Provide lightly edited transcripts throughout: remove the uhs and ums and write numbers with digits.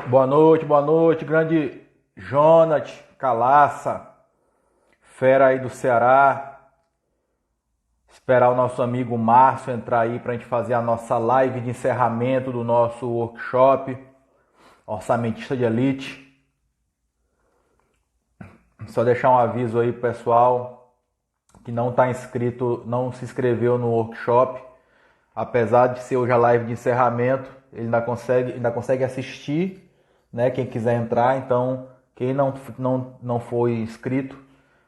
Boa noite, grande Jonas Calaça, fera aí do Ceará. Esperar o nosso amigo Márcio entrar aí para a gente fazer a nossa live de encerramento do nosso workshop Orçamentista de Elite. Só deixar um aviso aí pro pessoal que não está inscrito, não se inscreveu no workshop. Apesar de ser hoje a live de encerramento, ele ainda consegue assistir, né? Quem quiser entrar. Então, quem não foi inscrito,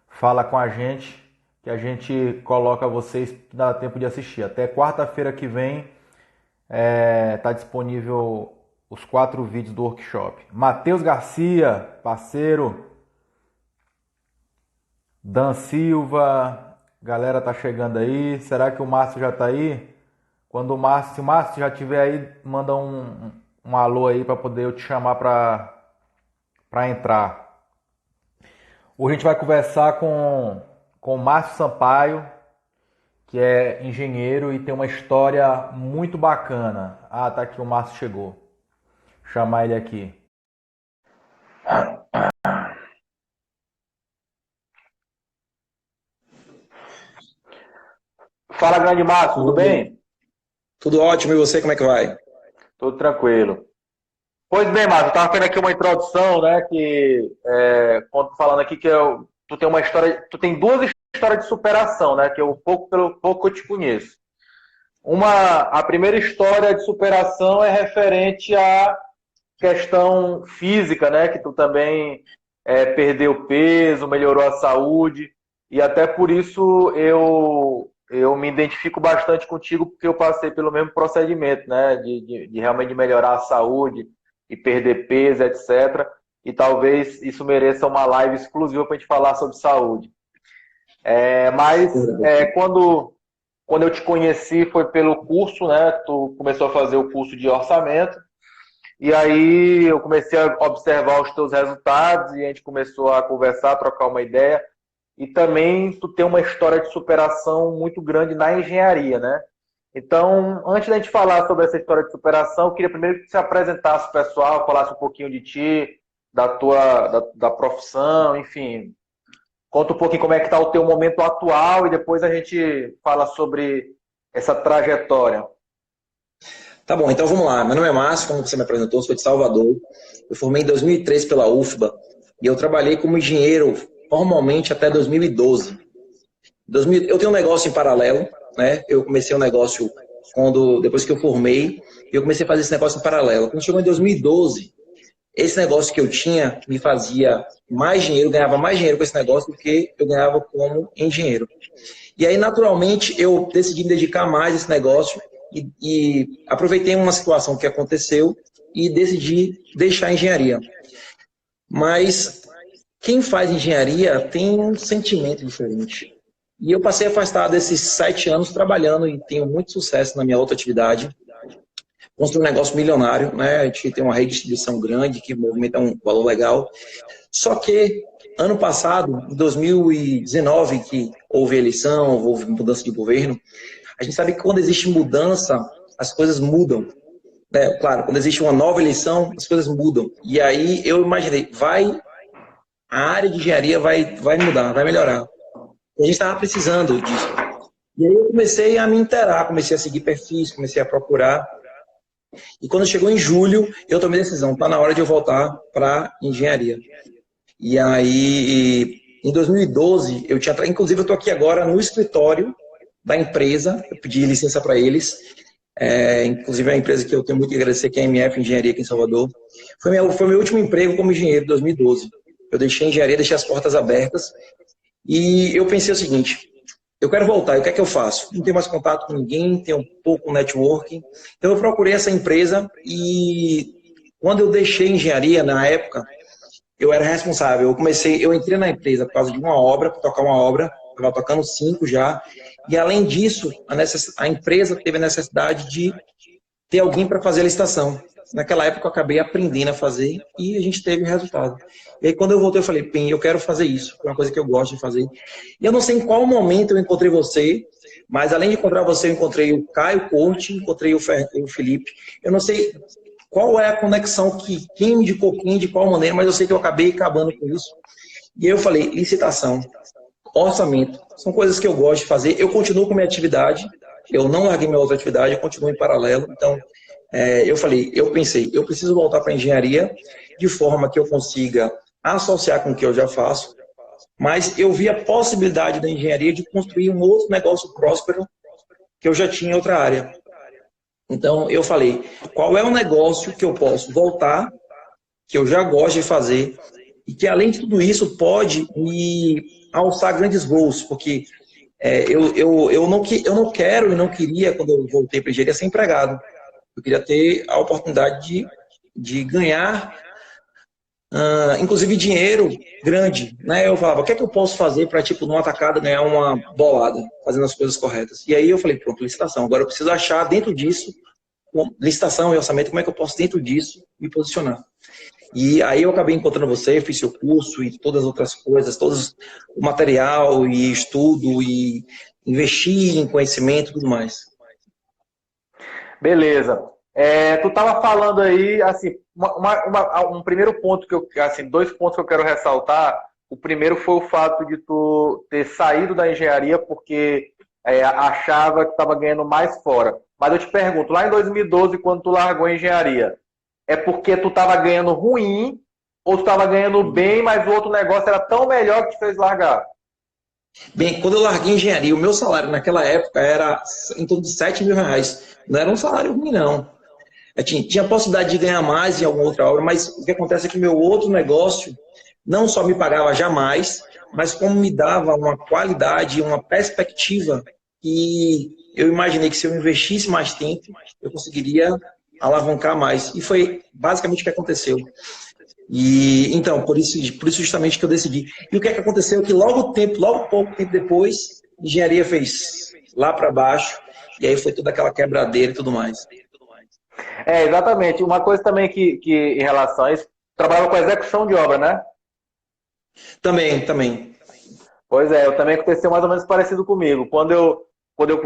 fala com a gente, que a gente coloca vocês, dá tempo de assistir. Até quarta-feira que vem tá disponível os 4 vídeos do workshop. Matheus Garcia, parceiro. Dan Silva, galera tá chegando aí. Será que o Márcio já tá aí? Se o Márcio já tiver aí, manda um alô aí para poder eu te chamar para entrar. Hoje a gente vai conversar com o Márcio Sampaio, que é engenheiro e tem uma história muito bacana. Ah, tá aqui, o Márcio chegou. Vou chamar ele aqui. Fala, grande Márcio, tudo bem? Tudo ótimo, e você, como é que vai? Tudo tranquilo. Pois bem, Márcio, eu estava fazendo aqui uma introdução, né, falando aqui tu tem uma história, tu tem duas histórias de superação, né, que pelo pouco que eu te conheço. A primeira história de superação é referente à questão física, né, que tu também perdeu peso, melhorou a saúde, e até por isso eu me identifico bastante contigo, porque eu passei pelo mesmo procedimento, né, de realmente melhorar a saúde e perder peso, etc. E talvez isso mereça uma live exclusiva para a gente falar sobre saúde. Quando eu te conheci foi pelo curso, né? Tu começou a fazer o curso de orçamento. E aí eu comecei a observar os teus resultados e a gente começou a conversar, a trocar uma ideia. E também tu tem uma história de superação muito grande na engenharia, né? Então, antes da gente falar sobre essa história de superação, eu queria primeiro que você apresentasse o pessoal, falasse um pouquinho de ti, da profissão, enfim. Conta um pouquinho como é que está o teu momento atual e depois a gente fala sobre essa trajetória. Tá bom, então vamos lá. Meu nome é Márcio, como você me apresentou, sou de Salvador. Eu formei em 2003 pela UFBA e eu trabalhei como engenheiro formalmente até 2012. Eu tenho um negócio em paralelo, né? Eu comecei um negócio depois que eu formei, e eu comecei a fazer esse negócio em paralelo. Quando chegou em 2012, esse negócio que eu tinha me fazia mais dinheiro, ganhava mais dinheiro com esse negócio do que eu ganhava como engenheiro. E aí, naturalmente, eu decidi me dedicar mais a esse negócio e aproveitei uma situação que aconteceu e decidi deixar a engenharia. Mas quem faz engenharia tem um sentimento diferente. E eu passei afastado desses 7 anos trabalhando e tenho muito sucesso na minha outra atividade. Construí um negócio milionário, né? A gente tem uma rede de distribuição grande que movimenta um valor legal. Só que ano passado, em 2019, que houve eleição, houve mudança de governo, a gente sabe que quando existe mudança, as coisas mudam. Né? Claro, quando existe uma nova eleição, as coisas mudam. E aí eu imaginei, a área de engenharia vai mudar, vai melhorar. E a gente estava precisando disso. E aí eu comecei a me inteirar, comecei a seguir perfis, comecei a procurar. E quando chegou em julho, eu tomei a decisão, está na hora de eu voltar para engenharia. E aí, em 2012, inclusive eu estou aqui agora no escritório da empresa, eu pedi licença para eles, inclusive é a empresa que eu tenho muito que agradecer, que é a MF Engenharia aqui em Salvador. Foi meu último emprego como engenheiro, em 2012. Eu deixei a engenharia, deixei as portas abertas, e eu pensei o seguinte, eu quero voltar, e o que é que eu faço? Não tenho mais contato com ninguém, tenho pouco networking. Então eu procurei essa empresa e quando eu deixei engenharia, na época, eu era responsável. Eu entrei na empresa por causa de uma obra, para tocar uma obra, estava tocando 5 já. E além disso, a empresa teve a necessidade de ter alguém para fazer a licitação. Naquela época eu acabei aprendendo a fazer e a gente teve o resultado. E aí quando eu voltei eu falei, Pim, eu quero fazer isso, é uma coisa que eu gosto de fazer. E eu não sei em qual momento eu encontrei você, mas além de encontrar você, eu encontrei o Caio Corte, encontrei o Felipe. Eu não sei qual é a conexão que quem me indicou quem, de qual maneira, mas eu sei que eu acabei acabando com isso. E aí eu falei, licitação, orçamento, são coisas que eu gosto de fazer. Eu continuo com minha atividade, eu não larguei minha outra atividade, eu continuo em paralelo. Então, eu pensei, eu preciso voltar para a engenharia de forma que eu consiga associar com o que eu já faço, mas eu vi a possibilidade da engenharia de construir um outro negócio próspero que eu já tinha em outra área. Então, eu falei, qual é o negócio que eu posso voltar, que eu já gosto de fazer, e que, além de tudo isso, pode me alçar grandes voos, porque eu não quero e não queria, quando eu voltei para a engenharia, ser empregado. Eu queria ter a oportunidade de ganhar, inclusive, dinheiro grande. Né? Eu falava, o que é que eu posso fazer para, tipo, numa tacada, ganhar uma bolada, fazendo as coisas corretas? E aí eu falei, pronto, licitação. Agora eu preciso achar dentro disso, licitação e orçamento, como é que eu posso, dentro disso, me posicionar. E aí eu acabei encontrando você, fiz seu curso e todas as outras coisas, todo o material e estudo e investir em conhecimento e tudo mais. Beleza. Tu estava falando aí, assim, um primeiro ponto assim, 2 pontos que eu quero ressaltar. O primeiro foi o fato de tu ter saído da engenharia porque achava que estava ganhando mais fora. Mas eu te pergunto, lá em 2012, quando tu largou a engenharia, é porque tu estava ganhando ruim ou tu estava ganhando bem, mas o outro negócio era tão melhor que te fez largar? Bem, quando eu larguei a engenharia, o meu salário naquela época era em torno de R$ 7.000. Não era um salário ruim, não. Eu tinha a possibilidade de ganhar mais em alguma outra obra, mas o que acontece é que meu outro negócio não só me pagava jamais, mas como me dava uma qualidade, uma perspectiva que eu imaginei que se eu investisse mais tempo, eu conseguiria alavancar mais. E foi basicamente o que aconteceu. E então, por isso justamente que eu decidi. E o que é que aconteceu? Que logo pouco tempo depois, a engenharia fez lá para baixo, e aí foi toda aquela quebradeira e tudo mais. Exatamente. Uma coisa também que em relação a isso, trabalhava com execução de obra, né? Também. Pois eu também aconteceu mais ou menos parecido comigo. Quando eu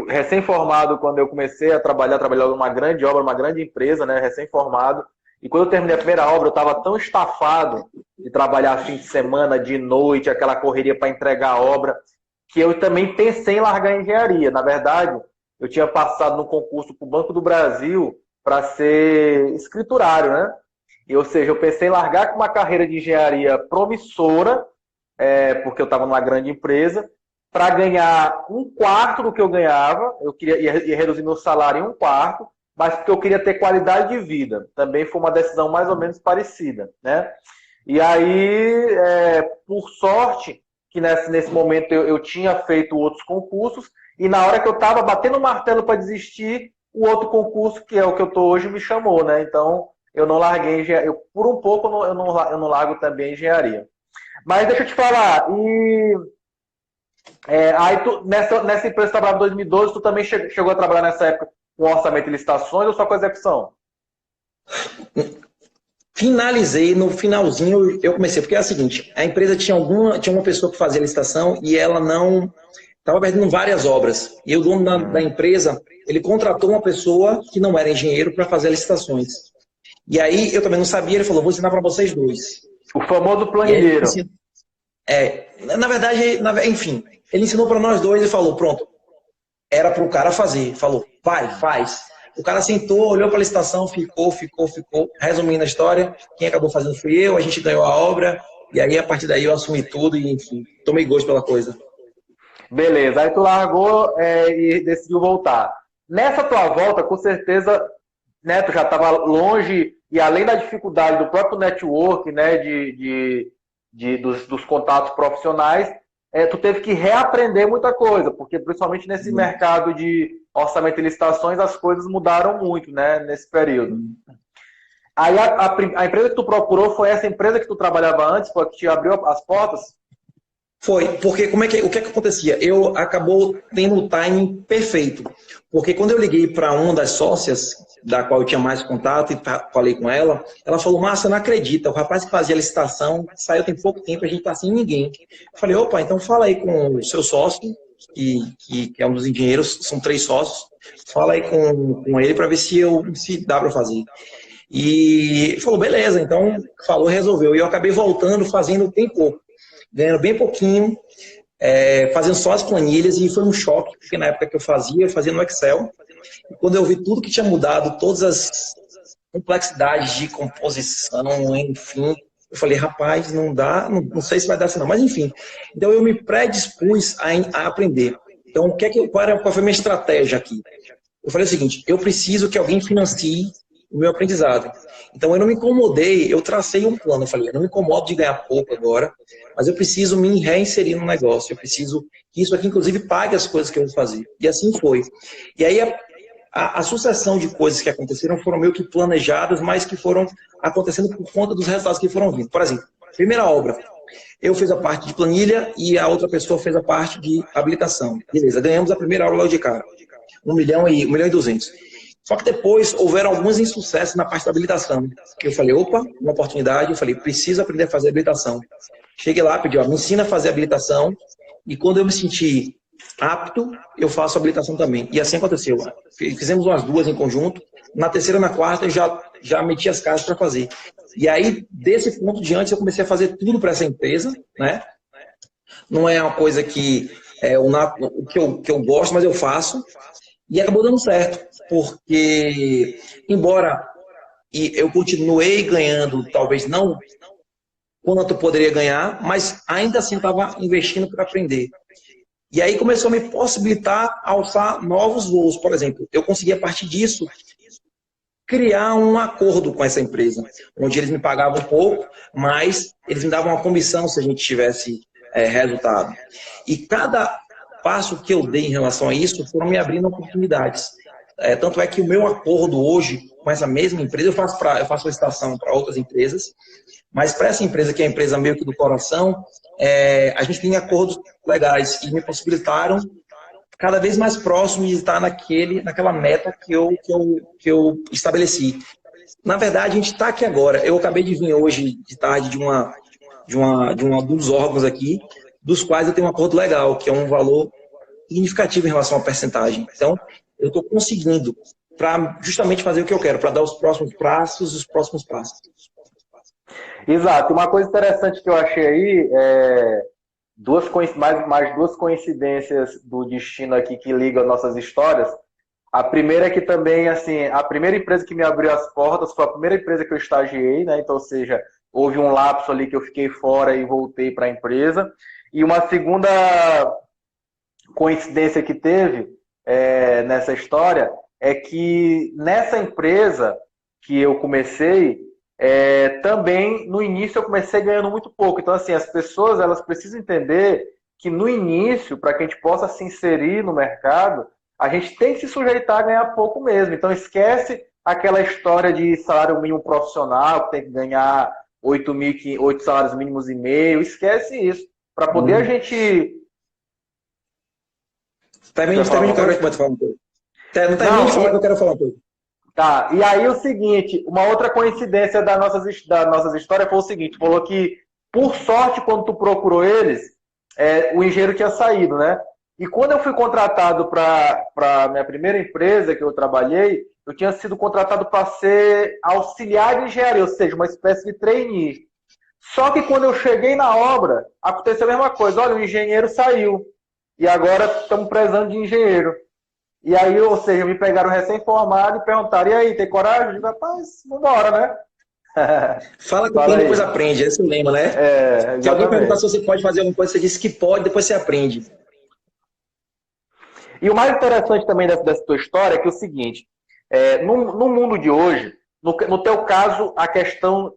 recém-formado, quando eu comecei a trabalhar numa grande obra, uma grande empresa, né, recém-formado, e quando eu terminei a primeira obra, eu estava tão estafado de trabalhar fim de semana, de noite, aquela correria para entregar a obra, que eu também pensei em largar a engenharia. Na verdade, eu tinha passado no concurso para o Banco do Brasil para ser escriturário, né? Ou seja, eu pensei em largar com uma carreira de engenharia promissora, porque eu estava numa grande empresa, para ganhar um quarto do que eu ganhava. Eu ia reduzir meu salário em um quarto, mas porque eu queria ter qualidade de vida. Também foi uma decisão mais ou menos parecida, né? E aí, por sorte, que nesse momento eu tinha feito outros concursos, e na hora que eu estava batendo o martelo para desistir, o outro concurso, que é o que eu estou hoje, me chamou, né? Então, eu não larguei engenharia. Por um pouco, eu não largo também engenharia. Mas deixa eu te falar, aí nessa empresa que trabalhava em 2012, tu também chegou a trabalhar nessa época com orçamento e licitações ou só com execução? Finalizei, no finalzinho eu comecei, porque é o seguinte, a empresa tinha uma pessoa que fazia licitação e ela não estava perdendo várias obras. E o dono da empresa, ele contratou uma pessoa que não era engenheiro para fazer licitações. E aí eu também não sabia, ele falou, vou ensinar para vocês dois. O famoso planilheiro. Na verdade, enfim, ele ensinou para nós dois e falou, pronto, era para o cara fazer. Falou, vai, faz. O cara sentou, olhou para a licitação, ficou. Resumindo a história, quem acabou fazendo fui eu, a gente ganhou a obra, e aí a partir daí eu assumi tudo e, enfim, tomei gosto pela coisa. Beleza, aí tu largou e decidiu voltar. Nessa tua volta, com certeza, né, tu já estava longe, e além da dificuldade do próprio network, né, dos contatos profissionais, tu teve que reaprender muita coisa, porque principalmente nesse mercado de orçamento e licitações, as coisas mudaram muito, né, nesse período. Aí a empresa que tu procurou foi essa empresa que tu trabalhava antes, foi a que te abriu as portas? Foi, porque o que acontecia? Eu acabou tendo o timing perfeito, porque quando eu liguei para uma das sócias, da qual eu tinha mais contato e falei com ela, ela falou, Márcia, não acredita, o rapaz que fazia a licitação saiu tem pouco tempo, a gente está sem ninguém. Eu falei, opa, então fala aí com o seu sócio, que é um dos engenheiros, são 3 sócios, fala aí com ele para ver se dá para fazer. E falou, beleza, então falou, resolveu. E eu acabei voltando, fazendo bem pouco, ganhando bem pouquinho, fazendo só as planilhas, e foi um choque, porque na época que eu fazia no Excel. E quando eu vi tudo que tinha mudado, todas as complexidades de composição, enfim, eu falei, rapaz, não dá, não sei se vai dar assim não, mas enfim. Então eu me predispus a aprender. Então, qual foi a minha estratégia aqui? Eu falei o seguinte, eu preciso que alguém financie o meu aprendizado. Então eu não me incomodei, eu tracei um plano, eu falei, eu não me incomodo de ganhar pouco agora, mas eu preciso me reinserir no negócio, eu preciso que isso aqui, inclusive, pague as coisas que eu vou fazer. E assim foi. E aí a sucessão de coisas que aconteceram foram meio que planejadas, mas que foram acontecendo por conta dos resultados que foram vindo. Por exemplo, primeira obra, eu fiz a parte de planilha e a outra pessoa fez a parte de habilitação. Beleza, ganhamos a primeira aula logo de cara. 1 milhão e 200. Só que depois houveram alguns insucessos na parte da habilitação. Eu falei, opa, uma oportunidade, eu falei, preciso aprender a fazer habilitação. Cheguei lá, pedi, me ensina a fazer habilitação, e quando eu me senti apto, eu faço habilitação também. E assim aconteceu. Fizemos umas duas em conjunto, na terceira e na quarta eu já meti as caras para fazer. E aí, desse ponto diante, eu comecei a fazer tudo para essa empresa, né? Não é uma coisa que que eu gosto, mas eu faço. E acabou dando certo, porque, embora eu continuei ganhando, talvez não quanto eu poderia ganhar, mas ainda assim eu estava investindo para aprender. E aí começou a me possibilitar alçar novos voos. Por exemplo, eu consegui, a partir disso, criar um acordo com essa empresa, onde eles me pagavam um pouco, mas eles me davam uma comissão se a gente tivesse resultado. E cada passo que eu dei em relação a isso foram me abrindo oportunidades. Tanto é que o meu acordo hoje com essa mesma empresa, eu faço solicitação para outras empresas, mas para essa empresa, que é a empresa meio que do coração, a gente tem acordos legais que me possibilitaram cada vez mais próximo de estar naquela meta que eu estabeleci. Na verdade, a gente está aqui agora. Eu acabei de vir hoje de tarde dos órgãos aqui, dos quais eu tenho um acordo legal, que é um valor significativo em relação à percentagem. Então, eu estou conseguindo para justamente fazer o que eu quero, para dar os próximos passos, os próximos passos. Exato. Uma coisa interessante que eu achei aí mais duas coincidências do destino aqui que ligam nossas histórias. A primeira é que também, assim, a primeira empresa que me abriu as portas foi a primeira empresa que eu estagiei, né? Então, ou seja, houve um lapso ali que eu fiquei fora e voltei para a empresa. E uma segunda coincidência que teve nessa história é que nessa empresa que eu comecei, também no início eu comecei ganhando muito pouco. Então, assim, as pessoas elas precisam entender que no início, para que a gente possa se inserir no mercado, a gente tem que se sujeitar a ganhar pouco mesmo. Então, esquece aquela história de salário mínimo profissional, que tem que ganhar 8 salários mínimos e meio. Esquece isso. Para poder a gente... Termine de falar um pouco. Não termine de falar que eu quero falar um pouco. Tá, e aí o seguinte, uma outra coincidência das nossas histórias foi o seguinte, falou que, por sorte, quando tu procurou eles, o engenheiro tinha saído, né? E quando eu fui contratado para minha primeira empresa que eu trabalhei, eu tinha sido contratado para ser auxiliar de engenharia, ou seja, uma espécie de trainee. Só que quando eu cheguei na obra, aconteceu a mesma coisa. Olha, o engenheiro saiu e agora estamos precisando de engenheiro. E aí, ou seja, me pegaram recém-formado e perguntaram, e aí, tem coragem? Eu digo, rapaz, vambora, né? Fala que quem depois aprende, esse é o lema, né? Se alguém perguntar se você pode fazer alguma coisa, você disse que pode, depois você aprende. E o mais interessante também dessa tua história é que é o seguinte, no mundo de hoje, no teu caso, a questão,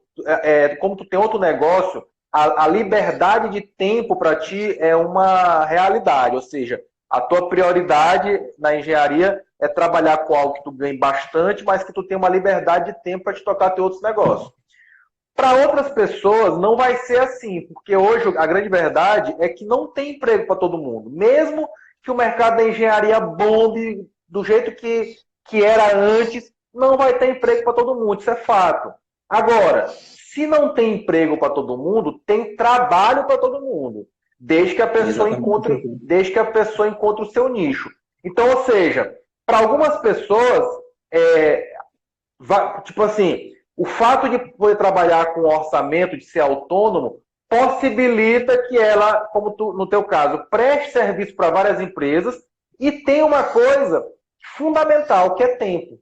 como tu tem outro negócio, a liberdade de tempo para ti é uma realidade, ou seja, a tua prioridade na engenharia é trabalhar com algo que tu ganhe bastante, mas que tu tenha uma liberdade de tempo para te tocar teu outros negócios. Para outras pessoas não vai ser assim, porque hoje a grande verdade é que não tem emprego para todo mundo. Mesmo que o mercado da engenharia bombe do jeito que era antes, não vai ter emprego para todo mundo, isso é fato. Agora, se não tem emprego para todo mundo, tem trabalho para todo mundo. Desde que a pessoa encontre o seu nicho. Então, ou seja, para algumas pessoas, tipo assim, O fato de poder trabalhar com orçamento, de ser autônomo, possibilita que ela, como no teu caso, preste serviço para várias empresas e tem uma coisa fundamental, que é tempo.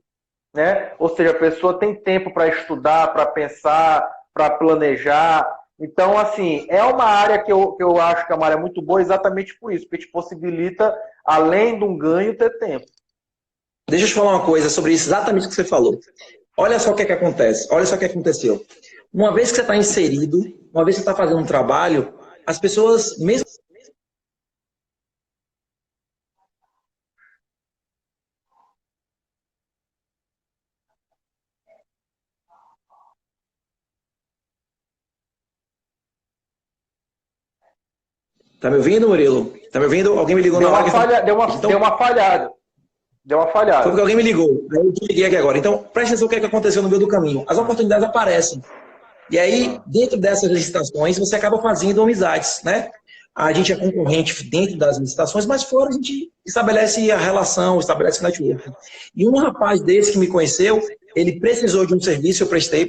Né? Ou seja, a pessoa tem tempo para estudar, para pensar, para planejar. Então, assim, é uma área que eu acho que é uma área muito boa exatamente por isso, porque te possibilita, além de um ganho, ter tempo. Deixa eu te falar uma coisa sobre isso, exatamente o que você falou. Olha só o que é que acontece, olha só o que aconteceu. Uma vez que você está inserido, uma vez que você está fazendo um trabalho, as pessoas, mesmo. Tá me ouvindo, Murilo? Tá me ouvindo? Alguém me ligou Deu na hora uma que falha, então, deu uma falhada. Deu uma foi falhada. porque alguém me ligou. Aí eu te liguei aqui agora. Então, presta atenção o que é que aconteceu no meio do caminho. As oportunidades aparecem. E aí, dentro dessas licitações, você acaba fazendo amizades, né? A gente é concorrente dentro das licitações, mas fora a gente estabelece a relação, estabelece o network. E um rapaz desse que me conheceu, ele precisou de um serviço, eu prestei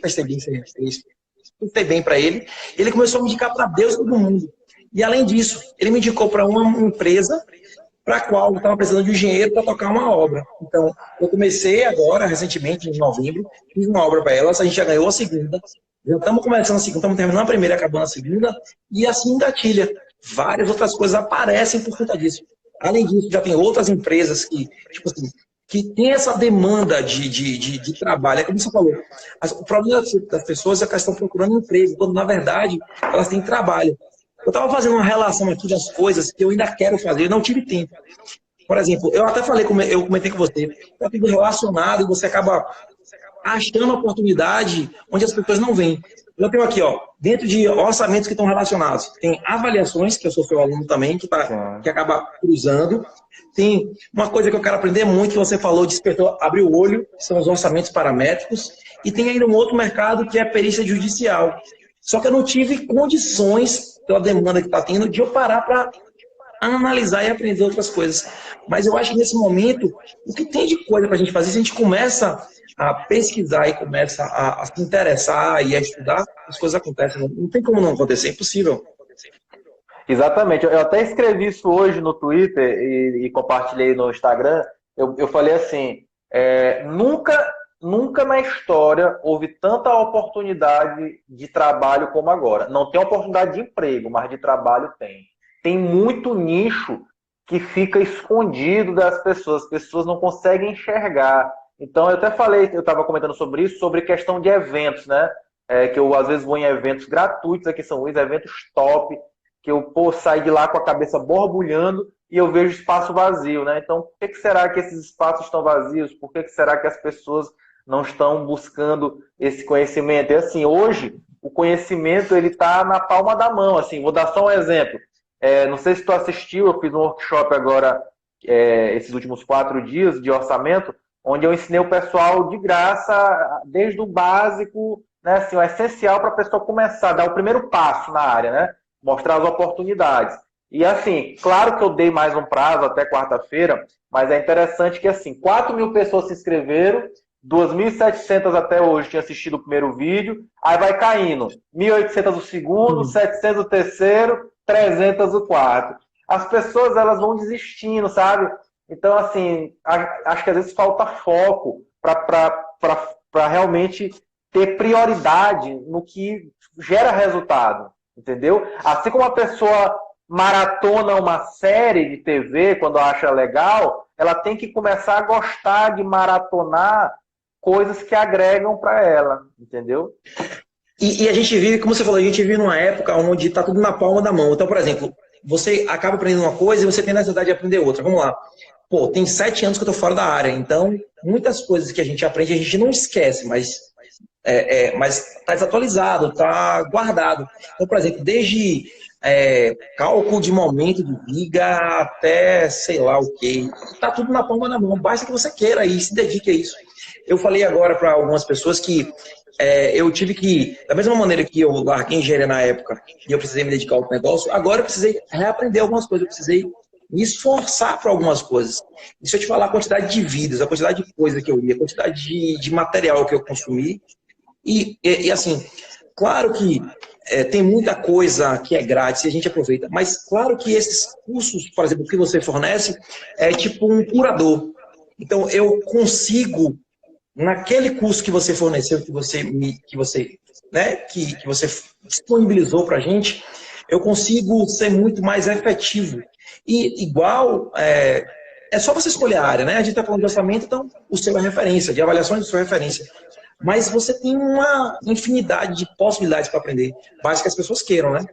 bem para ele. Ele começou a me indicar para Deus e todo mundo. E além disso, ele me indicou para uma empresa para a qual eu estava precisando de um engenheiro para tocar uma obra. Então, eu comecei agora, recentemente, em novembro, fiz uma obra para elas, a gente já ganhou a segunda, já estamos começando a segunda, estamos terminando a primeira, acabando a segunda, e assim engatilha. Várias outras coisas aparecem por conta disso. Além disso, já tem outras empresas que, tipo assim, que tem essa demanda de trabalho. É como você falou, o problema das pessoas é que elas estão procurando emprego, quando, na verdade, elas têm trabalho. Eu estava fazendo uma relação aqui das coisas que eu ainda quero fazer, eu não tive tempo. Por exemplo, eu até falei, eu comentei com você, está tudo relacionado e você acaba achando oportunidade onde as pessoas não veem. Eu tenho aqui, ó, dentro de orçamentos que estão relacionados, tem avaliações, que eu sou seu aluno também, que acaba cruzando. Tem uma coisa que eu quero aprender muito, que você falou, despertou, abriu o olho, são os orçamentos paramétricos. E tem ainda um outro mercado que é a perícia judicial. Só que eu não tive condições, pela demanda que está tendo, de eu parar para analisar e aprender outras coisas. Mas eu acho que nesse momento, o que tem de coisa para a gente fazer, se a gente começa a pesquisar e começa a se interessar e a estudar, as coisas acontecem. Não tem como não acontecer, é impossível. Exatamente. Eu até escrevi isso hoje no Twitter e compartilhei no Instagram. Eu falei assim, nunca na história houve tanta oportunidade de trabalho como agora. Não tem oportunidade de emprego, mas de trabalho tem. Tem muito nicho que fica escondido das pessoas. As pessoas não conseguem enxergar. Então, eu até falei, eu estava comentando sobre isso, sobre questão de eventos, né? Que eu, às vezes, vou em eventos gratuitos aqui em São Luís, eventos top, que eu saio de lá com a cabeça borbulhando e eu vejo espaço vazio, né? Então, por que será que esses espaços estão vazios? Por que será que as pessoas não estão buscando esse conhecimento? E assim, hoje, o conhecimento ele está na palma da mão. Assim, vou dar só um exemplo. Não sei se tu assistiu, eu fiz um workshop agora, esses últimos 4 dias de orçamento, onde eu ensinei o pessoal de graça, desde o básico, né, assim, o essencial para a pessoa começar, dar o primeiro passo na área, né? Mostrar as oportunidades. E assim, claro que eu dei mais um prazo até quarta-feira, mas é interessante que assim, 4.000 pessoas se inscreveram, 2.700 até hoje tinham assistido o primeiro vídeo, aí vai caindo, 1.800 o segundo, 700 o terceiro, 300 o quarto. As pessoas elas vão desistindo, sabe? Então, assim, acho que às vezes falta foco para realmente ter prioridade no que gera resultado, entendeu? Assim como a pessoa maratona uma série de TV quando acha legal, ela tem que começar a gostar de maratonar coisas que agregam para ela, entendeu? E a gente vive, como você falou, a gente vive numa época onde está tudo na palma da mão. Então, por exemplo, você acaba aprendendo uma coisa e você tem necessidade de aprender outra. Vamos lá. Pô, tem 7 anos que eu estou fora da área, então muitas coisas que a gente aprende a gente não esquece, mas está desatualizado, está guardado. Então, por exemplo, desde cálculo de momento de viga até sei lá o que, está tudo na palma da mão. Basta que você queira e se dedique a isso. Eu falei agora para algumas pessoas que eu tive que, da mesma maneira que eu larguei engenharia na época e eu precisei me dedicar ao negócio, agora eu precisei reaprender algumas coisas, eu precisei me esforçar para algumas coisas. E se eu te falar a quantidade de vídeos, a quantidade de coisa que eu li, a quantidade de material que eu consumi, E assim, claro que tem muita coisa que é grátis e a gente aproveita, mas claro que esses cursos, por exemplo, que você fornece, é tipo um curador. Então, eu consigo, naquele curso que você forneceu, que você disponibilizou para a gente, eu consigo ser muito mais efetivo. E igual, é só você escolher a área, né? A gente está falando de orçamento, então o seu é referência, de avaliações do seu é referência. Mas você tem uma infinidade de possibilidades para aprender. Basta que as pessoas queiram, né?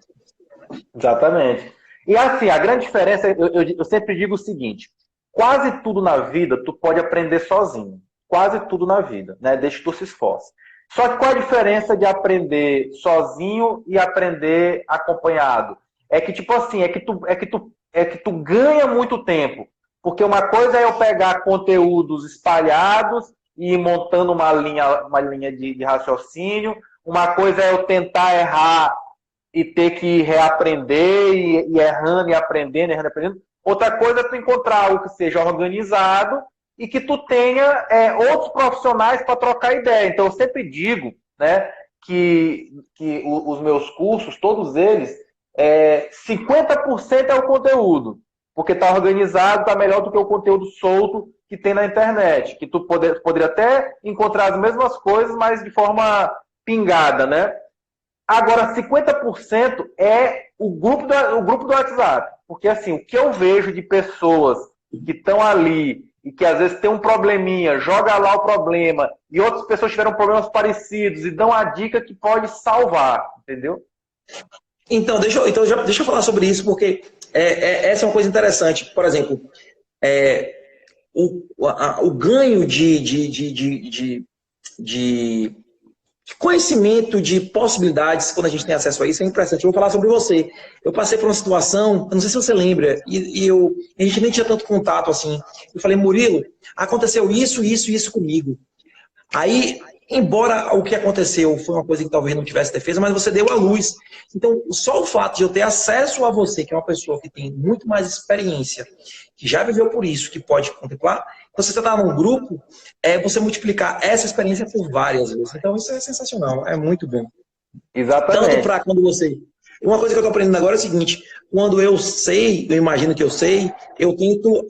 Exatamente. E assim, a grande diferença, eu sempre digo o seguinte: quase tudo na vida tu pode aprender sozinho. Quase tudo na vida, né? Desde que tu se esforce. Só que qual a diferença de aprender sozinho e aprender acompanhado? É que, tipo assim, é que tu ganha muito tempo. Porque uma coisa é eu pegar conteúdos espalhados e ir montando uma linha de raciocínio. Uma coisa é eu tentar errar e ter que reaprender, e errando e aprendendo, errando e aprendendo. Outra coisa é tu encontrar algo que seja organizado e que tu tenha outros profissionais para trocar ideia. Então, eu sempre digo, né, que os meus cursos, todos eles, 50% é o conteúdo, porque está organizado, está melhor do que o conteúdo solto que tem na internet, que tu poderia até encontrar as mesmas coisas, mas de forma pingada, né? Agora, 50% é o grupo do WhatsApp. Porque, assim, o que eu vejo de pessoas que estão ali e que às vezes tem um probleminha, joga lá o problema, e outras pessoas tiveram problemas parecidos e dão a dica que pode salvar, entendeu? Então, deixa eu falar sobre isso, porque essa é uma coisa interessante. Por exemplo, é, o ganho de conhecimento de possibilidades, quando a gente tem acesso a isso, é interessante. Eu vou falar sobre você. Eu passei por uma situação, eu não sei se você lembra, a gente nem tinha tanto contato assim. Eu falei, Murilo, aconteceu isso, isso e isso comigo. Aí, embora o que aconteceu foi uma coisa que talvez não tivesse defesa, mas você deu à luz. Então, só o fato de eu ter acesso a você, que é uma pessoa que tem muito mais experiência, que já viveu por isso, que pode contemplar, então, se você está num grupo, você multiplicar essa experiência por várias vezes. Então, isso é sensacional, é muito bom. Tanto Exatamente. para quando você... Uma coisa que eu estou aprendendo agora é o seguinte, quando eu sei, eu imagino que eu sei, eu tento,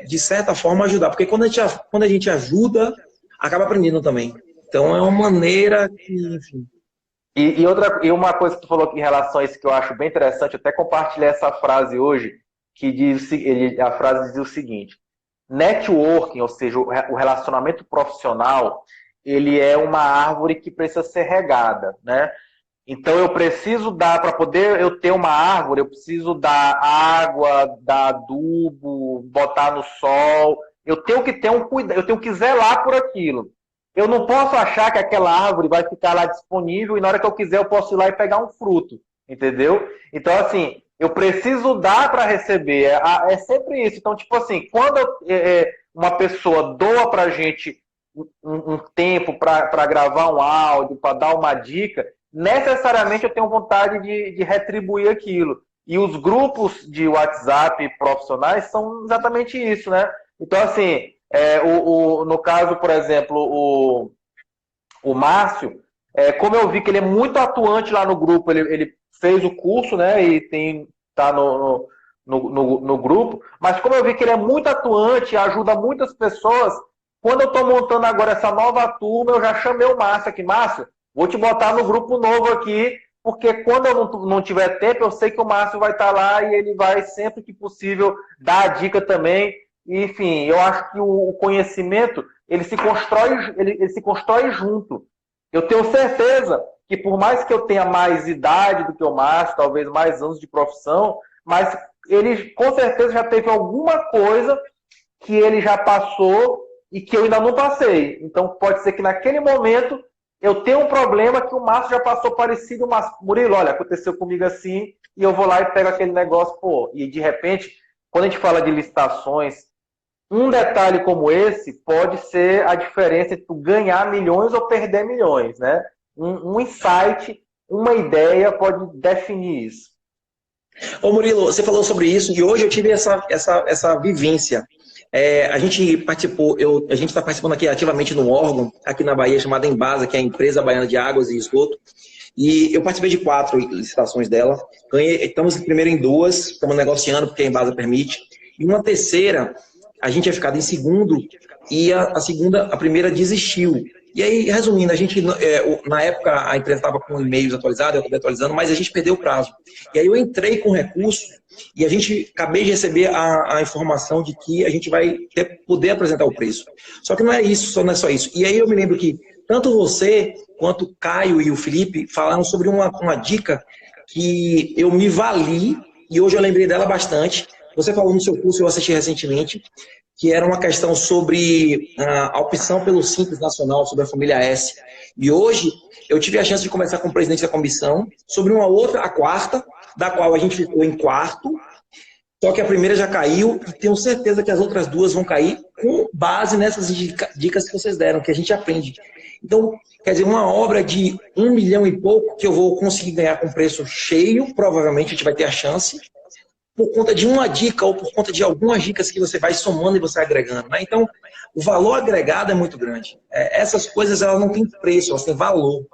de certa forma, ajudar. Porque quando a gente ajuda, acaba aprendendo também. Então, é uma maneira que, enfim... E uma coisa que tu falou em relação a isso que eu acho bem interessante, eu até compartilhei essa frase hoje, que a frase diz o seguinte: networking, ou seja, o relacionamento profissional, ele é uma árvore que precisa ser regada, né? Então eu preciso dar, para poder eu ter uma árvore, eu preciso dar água, dar adubo, botar no sol. Eu tenho que ter um cuidado, eu tenho que zelar por aquilo. Eu não posso achar que aquela árvore vai ficar lá disponível e na hora que eu quiser eu posso ir lá e pegar um fruto, entendeu? Então, assim, eu preciso dar para receber. É sempre isso. Então, tipo assim, quando uma pessoa doa para a gente um tempo para gravar um áudio, para dar uma dica, necessariamente eu tenho vontade de retribuir aquilo. E os grupos de WhatsApp profissionais são exatamente isso, né? Então, assim, no caso, por exemplo, o Márcio, como eu vi que ele é muito atuante lá no grupo, ele fez o curso, né? E tá no grupo, mas como eu vi que ele é muito atuante, ajuda muitas pessoas, quando eu estou montando agora essa nova turma, eu já chamei o Márcio aqui. Márcio, vou te botar no grupo novo aqui, porque quando eu não tiver tempo, eu sei que o Márcio vai estar lá e ele vai, sempre que possível, dar a dica também. Enfim, eu acho que o conhecimento, ele se constrói junto. Eu tenho certeza que por mais que eu tenha mais idade do que o Márcio, talvez mais anos de profissão, mas ele com certeza já teve alguma coisa que ele já passou e que eu ainda não passei. Então pode ser que naquele momento eu tenha um problema que o Márcio já passou parecido. Mas Murilo, olha, aconteceu comigo assim, e eu vou lá e pego aquele negócio, pô, e de repente, quando a gente fala de licitações, um detalhe como esse pode ser a diferença entre tu ganhar milhões ou perder milhões, né? Um insight, uma ideia pode definir isso. Ô Murilo, você falou sobre isso e hoje eu tive essa vivência. A gente participou, a gente está participando aqui ativamente no órgão, aqui na Bahia, chamada Embasa, que é a Empresa Baiana de Águas e Esgoto. E eu participei de 4 licitações dela. Estamos primeiro em 2, estamos negociando porque a Embasa permite. E uma terceira, a gente tinha ficado em segundo e a primeira desistiu. E aí, resumindo, a gente, na época, a empresa estava com e-mails atualizados, eu acabei atualizando, mas a gente perdeu o prazo. E aí eu entrei com recurso e a gente acabei de receber a informação de que a gente vai poder apresentar o preço. Só que não é isso, não é só isso. E aí eu me lembro que tanto você quanto o Caio e o Felipe falaram sobre uma dica que eu me vali e hoje eu lembrei dela bastante. Você falou no seu curso, eu assisti recentemente, que era uma questão sobre a opção pelo Simples Nacional, sobre a família S. E hoje eu tive a chance de conversar com o presidente da comissão sobre uma outra, a quarta, da qual a gente ficou em quarto, só que a primeira já caiu e tenho certeza que as outras 2 vão cair com base nessas dicas que vocês deram, que a gente aprende. Então, quer dizer, uma obra de 1 milhão e pouco que eu vou conseguir ganhar com preço cheio, provavelmente a gente vai ter a chance, por conta de uma dica ou por conta de algumas dicas que você vai somando e você vai agregando. Né? Então, o valor agregado é muito grande. Essas coisas elas não têm preço, elas têm valor.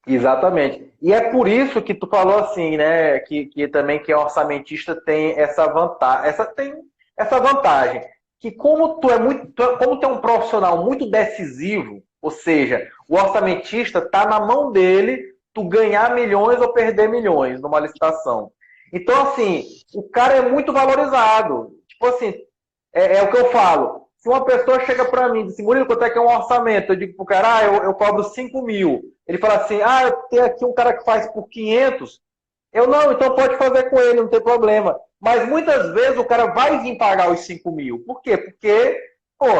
Exatamente. E é por isso que tu falou assim, né? Que também que orçamentista tem essa vantagem. Que como como tu é um profissional muito decisivo, ou seja, o orçamentista está na mão dele tu ganhar milhões ou perder milhões numa licitação. Então, assim, o cara é muito valorizado. Tipo assim, é o que eu falo. Se uma pessoa chega para mim e diz assim, Murilo, quanto é que é um orçamento? Eu digo pro cara, eu cobro 5 mil. Ele fala assim, eu tenho aqui um cara que faz por 500. Eu não, então pode fazer com ele, não tem problema. Mas muitas vezes o cara vai vir pagar os 5 mil. Por quê? Porque,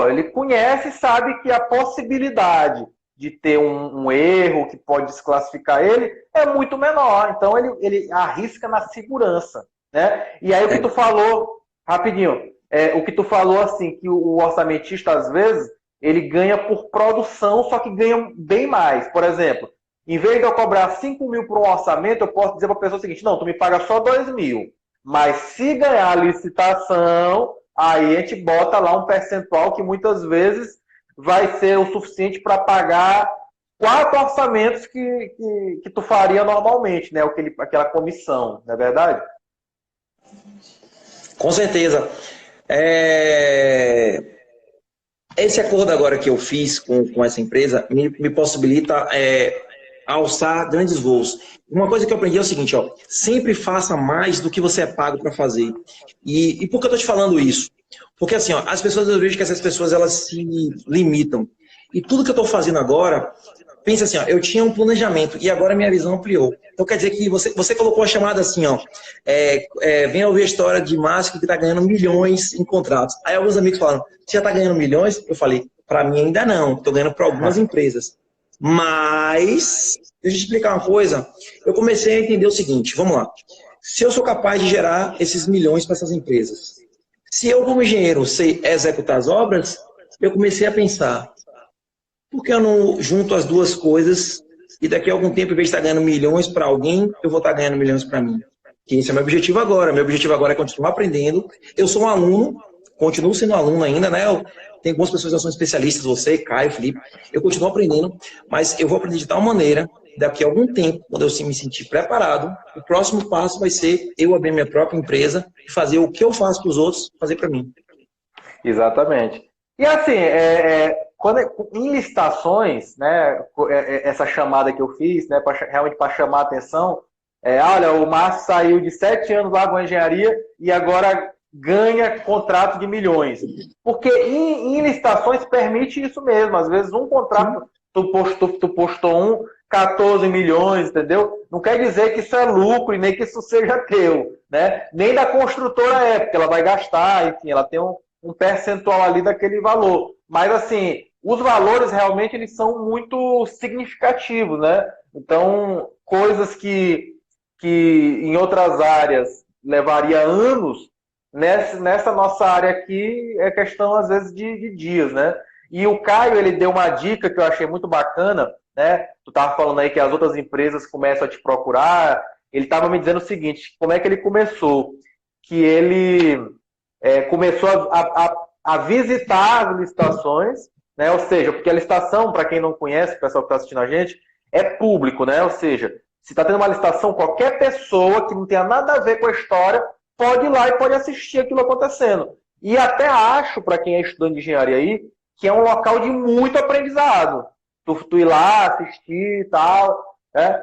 ele conhece e sabe que a possibilidade de ter um erro que pode desclassificar ele é muito menor. Então ele arrisca na segurança, né? E aí o que tu falou, rapidinho, o que tu falou assim, que o orçamentista às vezes ele ganha por produção, só que ganha bem mais. Por exemplo, em vez de eu cobrar 5 mil por um orçamento, eu posso dizer para a pessoa o seguinte, não, tu me paga só 2 mil. Mas se ganhar a licitação, aí a gente bota lá um percentual que muitas vezes vai ser o suficiente para pagar 4 orçamentos que tu faria normalmente, né? Aquela comissão, não é verdade? Com certeza. Esse acordo agora que eu fiz com essa empresa me possibilita alçar grandes voos. Uma coisa que eu aprendi é o seguinte, sempre faça mais do que você é pago para fazer. E por que eu estou te falando isso? Porque assim, as pessoas, eu vejo que essas pessoas elas se limitam. E tudo que eu estou fazendo agora, pensa assim, eu tinha um planejamento e agora minha visão ampliou. Então quer dizer que você colocou a chamada assim, venha ouvir a história de Márcio que está ganhando milhões em contratos. Aí alguns amigos falaram, você já está ganhando milhões? Eu falei, para mim ainda não, estou ganhando para algumas empresas. Mas, deixa eu te explicar uma coisa, eu comecei a entender o seguinte, vamos lá. Se eu sou capaz de gerar esses milhões para essas empresas, se eu como engenheiro sei executar as obras, eu comecei a pensar, por que eu não junto as duas coisas e daqui a algum tempo, em vez de estar ganhando milhões para alguém, eu vou estar ganhando milhões para mim? Que esse é o meu objetivo agora. Meu objetivo agora é continuar aprendendo. Eu sou um aluno, continuo sendo aluno ainda, né? Tem algumas pessoas que são especialistas, você, Caio, Felipe. Eu continuo aprendendo, mas eu vou aprender de tal maneira, daqui a algum tempo, quando eu me sentir preparado, o próximo passo vai ser eu abrir minha própria empresa e fazer o que eu faço para os outros, fazer para mim. Exatamente. E assim, em licitações, né, essa chamada que eu fiz, né, realmente para chamar a atenção, olha, o Márcio saiu de 7 anos lá com a engenharia e agora ganha contrato de milhões. Porque em licitações permite isso mesmo. Às vezes um contrato, tu postou 14 milhões, entendeu? Não quer dizer que isso é lucro e nem que isso seja teu, né? Nem da construtora porque ela vai gastar, enfim, ela tem um percentual ali daquele valor. Mas, assim, os valores realmente eles são muito significativos, né? Então, coisas que em outras áreas levaria anos, nessa nossa área aqui é questão, às vezes, de dias, né? E o Caio, ele deu uma dica que eu achei muito bacana, né? Tu estava falando aí que as outras empresas começam a te procurar. Ele estava me dizendo o seguinte, como é que ele começou? Que ele começou a visitar as licitações, né? Ou seja, porque a licitação, para quem não conhece, o pessoal que está assistindo a gente, é público, né? Ou seja, se está tendo uma licitação, qualquer pessoa que não tenha nada a ver com a história pode ir lá e pode assistir aquilo acontecendo. E até acho, para quem é estudante de engenharia aí, que é um local de muito aprendizado. Tu ir lá, assistir e tal, né?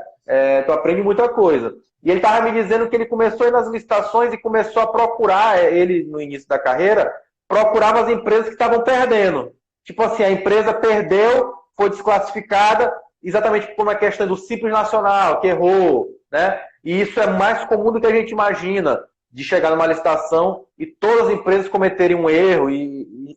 Tu aprende muita coisa. E ele estava me dizendo que ele começou a ir nas licitações e começou a procurar, ele no início da carreira, procurava as empresas que estavam perdendo. Tipo assim, a empresa perdeu, foi desclassificada, exatamente por uma questão do Simples Nacional, que errou, né? E isso é mais comum do que a gente imagina, de chegar numa licitação e todas as empresas cometerem um erro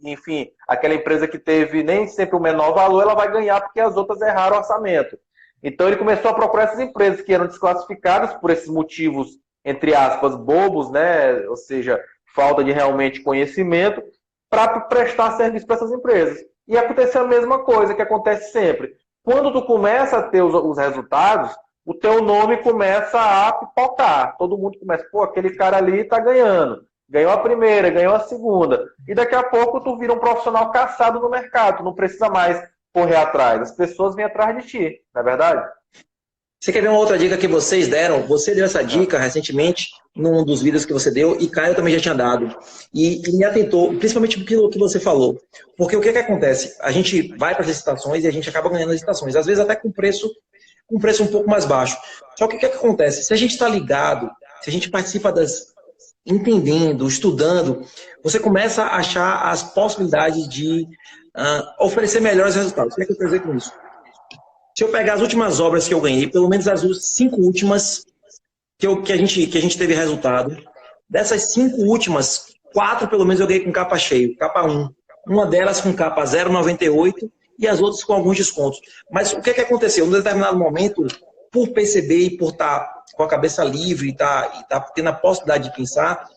enfim, aquela empresa que teve nem sempre o menor valor, ela vai ganhar porque as outras erraram o orçamento. Então ele começou a procurar essas empresas que eram desclassificadas por esses motivos, entre aspas, bobos, né? Ou seja, falta de realmente conhecimento, para prestar serviço para essas empresas. E aconteceu a mesma coisa que acontece sempre. Quando tu começa a ter os resultados, o teu nome começa a pipocar. Todo mundo começa, pô, aquele cara ali tá ganhando. Ganhou a primeira, ganhou a segunda. E daqui a pouco tu vira um profissional caçado no mercado. Tu não precisa mais correr atrás. As pessoas vêm atrás de ti, não é verdade? Você quer ver uma outra dica que vocês deram? Você deu essa dica recentemente num dos vídeos que você deu e Caio também já tinha dado. E me atentou, principalmente porque que você falou. Porque o que acontece? A gente vai para as licitações e a gente acaba ganhando as licitações. Às vezes até com preço um pouco mais baixo. Só que o que acontece? Se a gente está ligado, se a gente participa entendendo, estudando, você começa a achar as possibilidades de oferecer melhores resultados. O que é que eu quero dizer com isso? Se eu pegar as últimas obras que eu ganhei, pelo menos as 5 últimas que a gente teve resultado, dessas 5 últimas, 4 pelo menos eu ganhei com capa cheio, capa 1. Uma delas com capa 0,98 e as outras com alguns descontos. Mas o que aconteceu? Em um determinado momento, por perceber e por estar com a cabeça livre e tá tendo a possibilidade de pensar,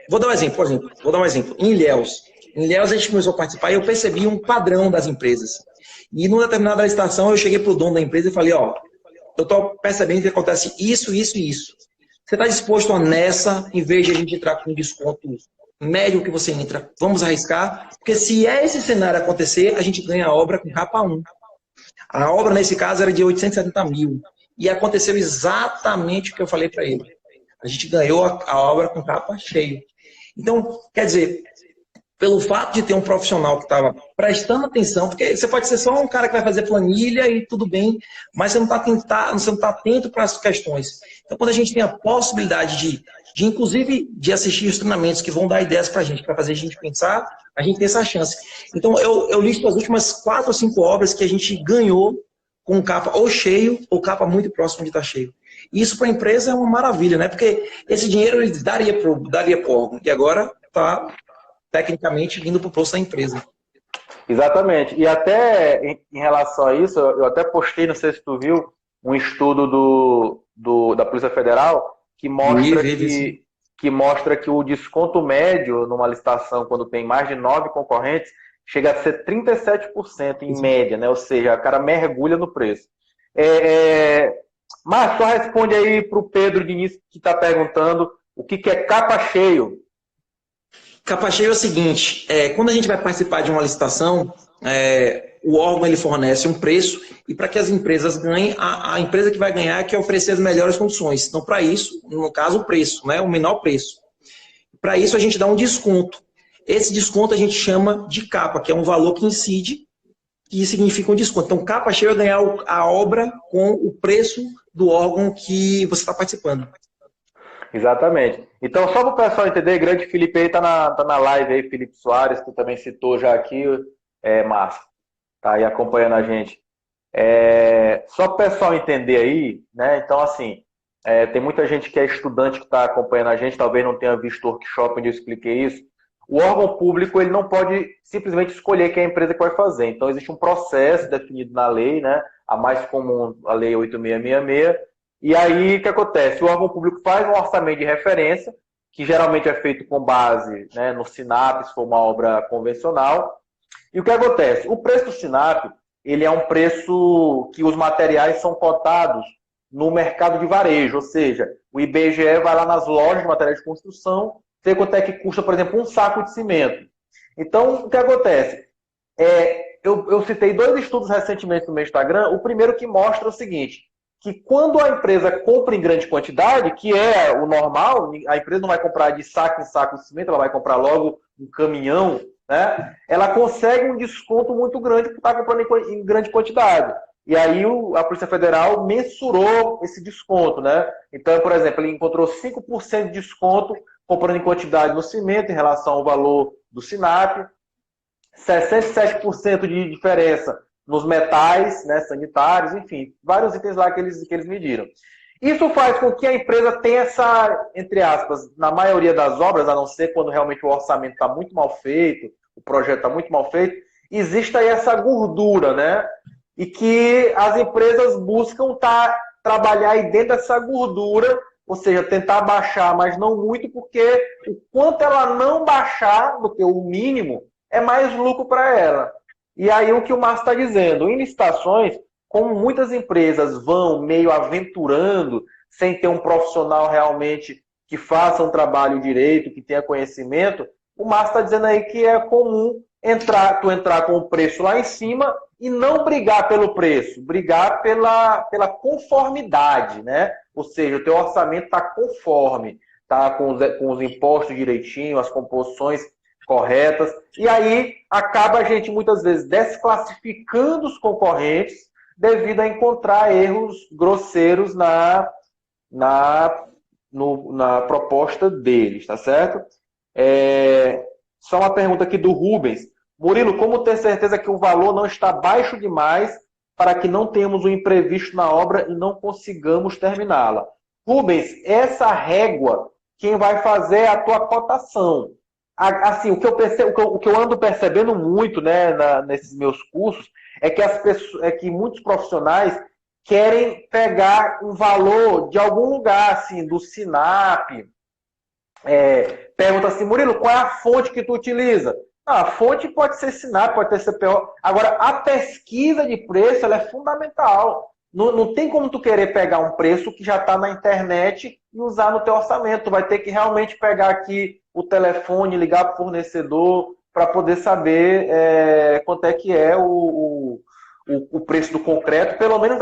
vou dar um exemplo. Em Ilhéus a gente começou a participar e eu percebi um padrão das empresas. E numa determinada licitação eu cheguei para o dono da empresa e falei, ó, eu estou percebendo que acontece isso, isso e isso. Você está disposto a nessa, em vez de a gente entrar com um desconto médio que você entra, vamos arriscar? Porque se esse cenário acontecer, a gente ganha a obra com capa 1. A obra, nesse caso, era de 870 mil. E aconteceu exatamente o que eu falei para ele. A gente ganhou a obra com capa cheio. Então, quer dizer, pelo fato de ter um profissional que estava prestando atenção, porque você pode ser só um cara que vai fazer planilha e tudo bem, mas você não está atento para as questões. Então, quando a gente tem a possibilidade inclusive, de assistir os treinamentos que vão dar ideias para a gente, para fazer a gente pensar, a gente tem essa chance. Então, eu listo as últimas 4 ou 5 obras que a gente ganhou com capa ou cheio ou capa muito próximo de estar cheio. E isso para a empresa é uma maravilha, né? Porque esse dinheiro ele daria para o órgão, e agora está tecnicamente vindo para o bolso da empresa. Exatamente. E até em relação a isso, eu até postei, não sei se tu viu, um estudo da Polícia Federal que mostra que o desconto médio numa licitação, quando tem mais de 9 concorrentes, chega a ser 37% em média, né? Ou seja, o cara mergulha no preço. Mas só responde aí para o Pedro Diniz, que está perguntando o que é capa cheio. Capa cheio é o seguinte, quando a gente vai participar de uma licitação, o órgão ele fornece um preço e para que as empresas ganhem, a empresa que vai ganhar é que oferecer as melhores condições. Então, para isso, no caso, o preço, né, o menor preço. Para isso, a gente dá um desconto. Esse desconto a gente chama de capa, que é um valor que incide, que significa um desconto. Então, capa cheia é ganhar a obra com o preço do órgão que você está participando. Exatamente. Então, só para o pessoal entender, grande Felipe aí tá na live aí, Felipe Soares, que também citou já aqui, Márcio, tá aí acompanhando a gente. Só para o pessoal entender aí, né? Então, assim, tem muita gente que é estudante que está acompanhando a gente, talvez não tenha visto o workshop onde eu expliquei isso. O órgão público ele não pode simplesmente escolher quem é a empresa que vai fazer. Então, existe um processo definido na lei, né? A mais comum, a Lei 8666. E aí, o que acontece? O órgão público faz um orçamento de referência, que geralmente é feito com base, né, no SINAP, se for uma obra convencional. E o que acontece? O preço do SINAP, ele é um preço que os materiais são cotados no mercado de varejo, ou seja, o IBGE vai lá nas lojas de materiais de construção, sei quanto é que custa, por exemplo, um saco de cimento. Então, o que acontece? Eu citei 2 estudos recentemente no meu Instagram. O primeiro que mostra o seguinte, que quando a empresa compra em grande quantidade, que é o normal, a empresa não vai comprar de saco em saco de cimento, ela vai comprar logo um caminhão, né? Ela consegue um desconto muito grande por estar comprando em grande quantidade. E aí a Polícia Federal mensurou esse desconto, né? Então, por exemplo, ele encontrou 5% de desconto comprando em quantidade no cimento em relação ao valor do SINAP, 67% de diferença nos metais, né, sanitários, enfim, vários itens lá que eles mediram. Isso faz com que a empresa tenha essa, entre aspas, na maioria das obras, a não ser quando realmente o orçamento está muito mal feito, o projeto está muito mal feito, existe aí essa gordura, né? E que as empresas buscam trabalhar aí dentro dessa gordura, ou seja, tentar baixar, mas não muito, porque o quanto ela não baixar do que o mínimo, é mais lucro para ela. E aí o que o Márcio está dizendo, em licitações, como muitas empresas vão meio aventurando, sem ter um profissional realmente que faça um trabalho direito, que tenha conhecimento, o Márcio está dizendo aí que é comum tu entrar com o preço lá em cima e não brigar pelo preço, brigar pela conformidade, né? Ou seja, o teu orçamento está conforme, tá com os impostos direitinho, as composições corretas, e aí acaba a gente muitas vezes desclassificando os concorrentes devido a encontrar erros grosseiros na proposta deles, tá certo? Só uma pergunta aqui do Rubens. Murilo, como ter certeza que o valor não está baixo demais para que não tenhamos um imprevisto na obra e não consigamos terminá-la? Rubens, essa régua, quem vai fazer é a tua cotação. Assim, o que eu ando percebendo muito, né, nesses meus cursos é que muitos profissionais querem pegar um valor de algum lugar, assim, do Sinap. Pergunta assim, Murilo, qual é a fonte que tu utiliza? A fonte pode ser Sinap, pode ter CPO. Agora, a pesquisa de preço ela é fundamental. Não tem como tu querer pegar um preço que já está na internet e usar no teu orçamento. Tu vai ter que realmente pegar aqui o telefone, ligar para o fornecedor para poder saber quanto é que é o preço do concreto, pelo menos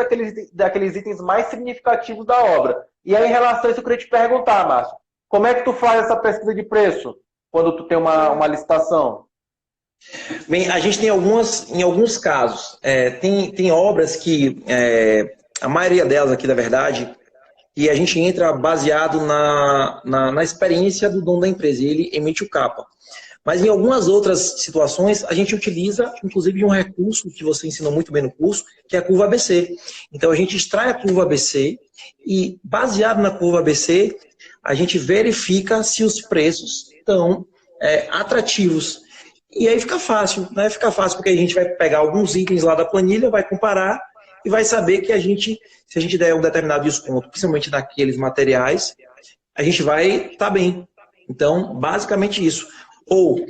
daqueles itens mais significativos da obra. E aí, em relação a isso, eu queria te perguntar, Márcio, como é que tu faz essa pesquisa de preço quando tu tem uma licitação? Bem, a gente tem em alguns casos, tem obras que, a maioria delas aqui, na verdade, e a gente entra baseado na experiência do dono da empresa, e ele emite o capa. Mas em algumas outras situações, a gente utiliza, inclusive, de um recurso que você ensinou muito bem no curso, que é a curva ABC. Então, a gente extrai a curva ABC e, baseado na curva ABC, a gente verifica se os preços estão atrativos. E aí fica fácil, né? Fica fácil porque a gente vai pegar alguns itens lá da planilha, vai comparar e vai saber que se a gente der um determinado desconto, principalmente naqueles materiais, a gente vai estar bem. Então, basicamente isso. Ou,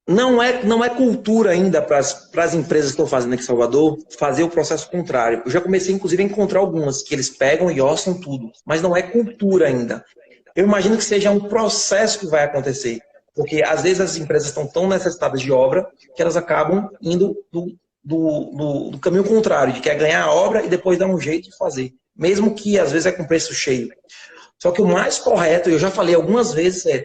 não é cultura ainda para as empresas que estão fazendo aqui em Salvador fazer o processo contrário. Eu já comecei, inclusive, a encontrar algumas que eles pegam e orçam tudo, mas não é cultura ainda. Eu imagino que seja um processo que vai acontecer, porque às vezes as empresas estão tão necessitadas de obra que elas acabam indo do caminho contrário, de querer ganhar a obra e depois dar um jeito de fazer, mesmo que às vezes é com preço cheio. Só que o mais correto, eu já falei algumas vezes, é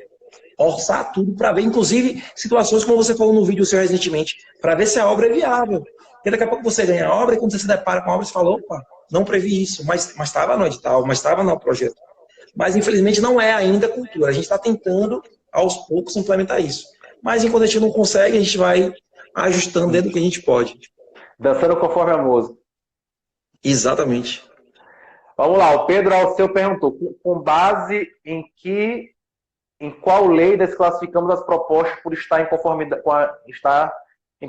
orçar tudo para ver, inclusive, situações como você falou no vídeo seu recentemente, para ver se a obra é viável. Porque daqui a pouco você ganha a obra e quando você se depara com a obra, você fala, opa, não previ isso, mas estava no edital, mas estava no projeto. Mas, infelizmente, não é ainda cultura. A gente está tentando, aos poucos, implementar isso. Mas, enquanto a gente não consegue, a gente vai ajustando dentro do que a gente pode. Dançando conforme a música. Exatamente. Vamos lá, o Pedro Alceu perguntou, com base em qual lei desclassificamos as propostas por estar em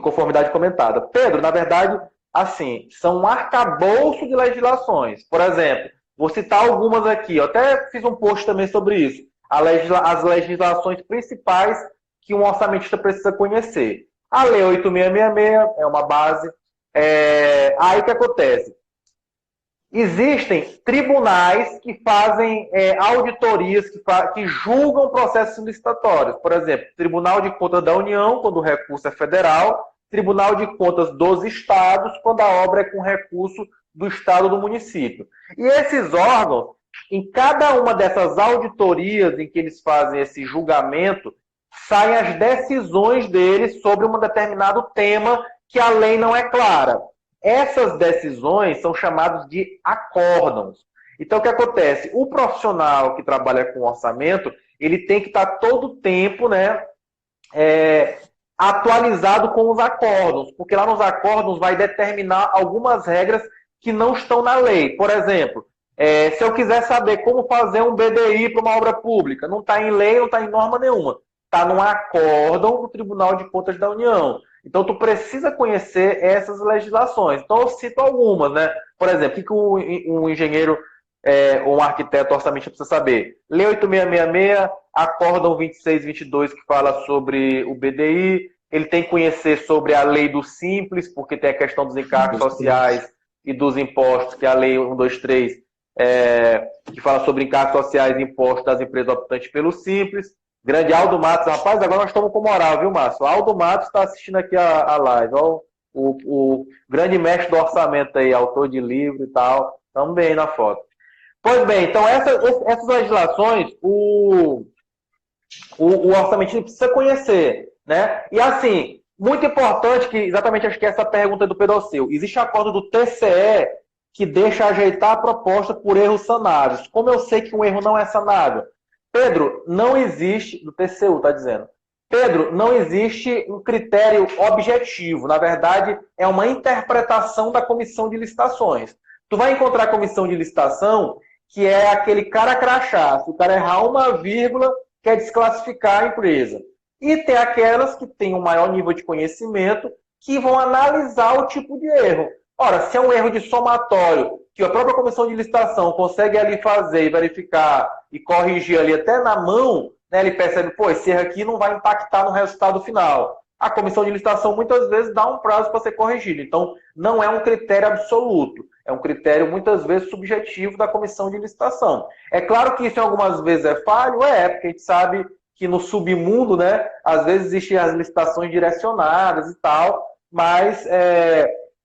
conformidade comentada? Pedro, na verdade, assim, são um arcabouço de legislações. Por exemplo, vou citar algumas aqui. Eu até fiz um post também sobre isso. As legislações principais que um orçamentista precisa conhecer. A Lei 8666 é uma base. Aí o que acontece? Existem tribunais que fazem auditorias, que julgam processos licitatórios. Por exemplo, Tribunal de Contas da União, quando o recurso é federal, Tribunal de Contas dos Estados, quando a obra é com recurso do Estado ou do município. E esses órgãos, em cada uma dessas auditorias em que eles fazem esse julgamento, saem as decisões deles sobre um determinado tema que a lei não é clara. Essas decisões são chamadas de acórdãos. Então, o que acontece? O profissional que trabalha com orçamento, ele tem que estar todo o tempo, né, atualizado com os acórdãos, porque lá nos acórdãos vai determinar algumas regras que não estão na lei. Por exemplo, se eu quiser saber como fazer um BDI para uma obra pública, não está em lei, não está em norma nenhuma. Está num acórdão do Tribunal de Contas da União. Então, tu precisa conhecer essas legislações. Então, eu cito algumas, né? Por exemplo, o que um engenheiro ou um arquiteto orçamentista precisa saber? Lei 8666, Acórdão 2622, que fala sobre o BDI. Ele tem que conhecer sobre a lei do Simples, porque tem a questão dos encargos sociais e dos impostos, que é a lei 123, que fala sobre encargos sociais e impostos das empresas optantes pelo Simples. Grande Aldo Matos, rapaz, agora nós estamos com moral, viu, Márcio? Aldo Matos está assistindo aqui a live, ó, o grande mestre do orçamento aí, autor de livro e tal, estamos bem na foto. Pois bem, então essas legislações, o orçamentista precisa conhecer, né? E assim, muito importante, que exatamente acho que essa pergunta é do Pedro Alceu, existe acordo do TCE que deixa ajeitar a proposta por erros sanáveis. Como eu sei que um erro não é sanável? Pedro, não existe, do TCU está dizendo, Pedro, não existe um critério objetivo. Na verdade, é uma interpretação da comissão de licitações. Tu vai encontrar a comissão de licitação que é aquele cara crachá. Se o cara errar uma vírgula, quer desclassificar a empresa. E tem aquelas que têm um maior nível de conhecimento que vão analisar o tipo de erro. Ora, se é um erro de somatório, que a própria comissão de licitação consegue ali fazer e verificar e corrigir ali até na mão, né, ele percebe, pô, esse erro aqui não vai impactar no resultado final. A comissão de licitação muitas vezes dá um prazo para ser corrigido. Então, não é um critério absoluto. É um critério muitas vezes subjetivo da comissão de licitação. É claro que isso algumas vezes é falho, porque a gente sabe que no submundo, né, às vezes existem as licitações direcionadas e tal, mas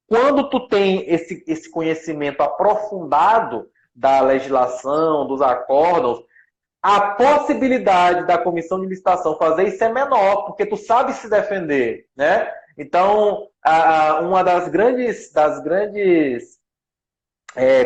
quando tu tem esse conhecimento aprofundado da legislação, dos acórdãos, a possibilidade da comissão de licitação fazer isso é menor, porque tu sabe se defender, né? Então, uma das grandes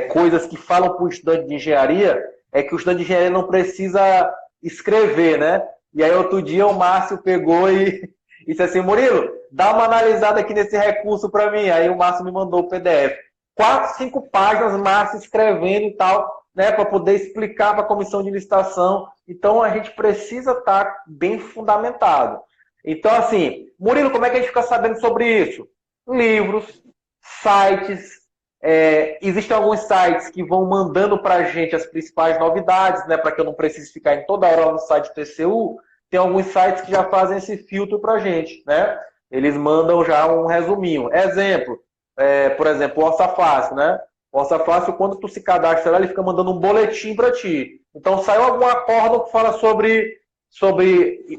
coisas que falam para o estudante de engenharia é que o estudante de engenharia não precisa escrever, né? E aí, outro dia, o Márcio pegou e disse assim, Murilo, dá uma analisada aqui nesse recurso para mim. Aí o Márcio me mandou o PDF. 4, 5 páginas, Márcio escrevendo e tal, né, para poder explicar para a comissão de licitação. Então, a gente precisa estar bem fundamentado. Então, assim, Murilo, como é que a gente fica sabendo sobre isso? Livros, sites. Existem alguns sites que vão mandando para a gente as principais novidades, né, para que eu não precise ficar em toda hora no site do TCU. Tem alguns sites que já fazem esse filtro para a gente, né? Eles mandam já um resuminho. Exemplo, por exemplo, o Orça Fácil, né? O Orça Fácil, quando tu se cadastra lá, ele fica mandando um boletim para ti. Então, saiu algum acordo que fala sobre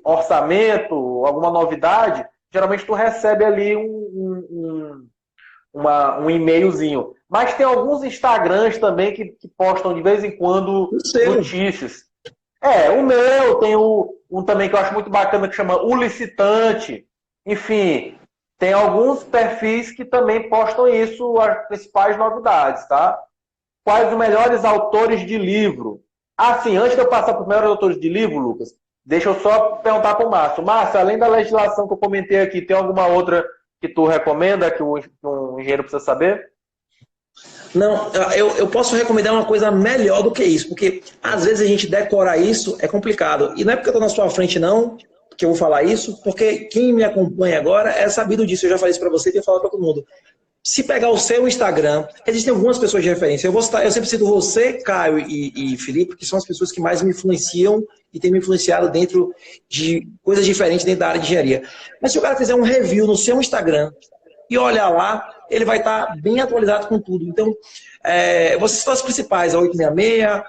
orçamento, alguma novidade, geralmente tu recebe ali um e-mailzinho. Mas tem alguns Instagrams também que postam de vez em quando notícias. O meu, tem um também que eu acho muito bacana que chama O Licitante. Enfim, tem alguns perfis que também postam isso, as principais novidades, tá? Quais os melhores autores de livro? Sim, antes de eu passar para os melhores autores de livro, Lucas, deixa eu só perguntar para o Márcio. Márcio, além da legislação que eu comentei aqui, tem alguma outra que tu recomenda, que um engenheiro precisa saber? Não, eu posso recomendar uma coisa melhor do que isso, porque às vezes a gente decorar isso é complicado. E não é porque eu estou na sua frente, não, que eu vou falar isso, porque quem me acompanha agora é sabido disso. Eu já falei isso para você e tenho falado para todo mundo. Se pegar o seu Instagram, existem algumas pessoas de referência. Eu sempre cito você, Caio e Felipe, que são as pessoas que mais me influenciam e têm me influenciado dentro de coisas diferentes dentro da área de engenharia. Mas se o cara fizer um review no seu Instagram, e olhar lá, ele vai estar bem atualizado com tudo. Então, vocês são as principais, a 866,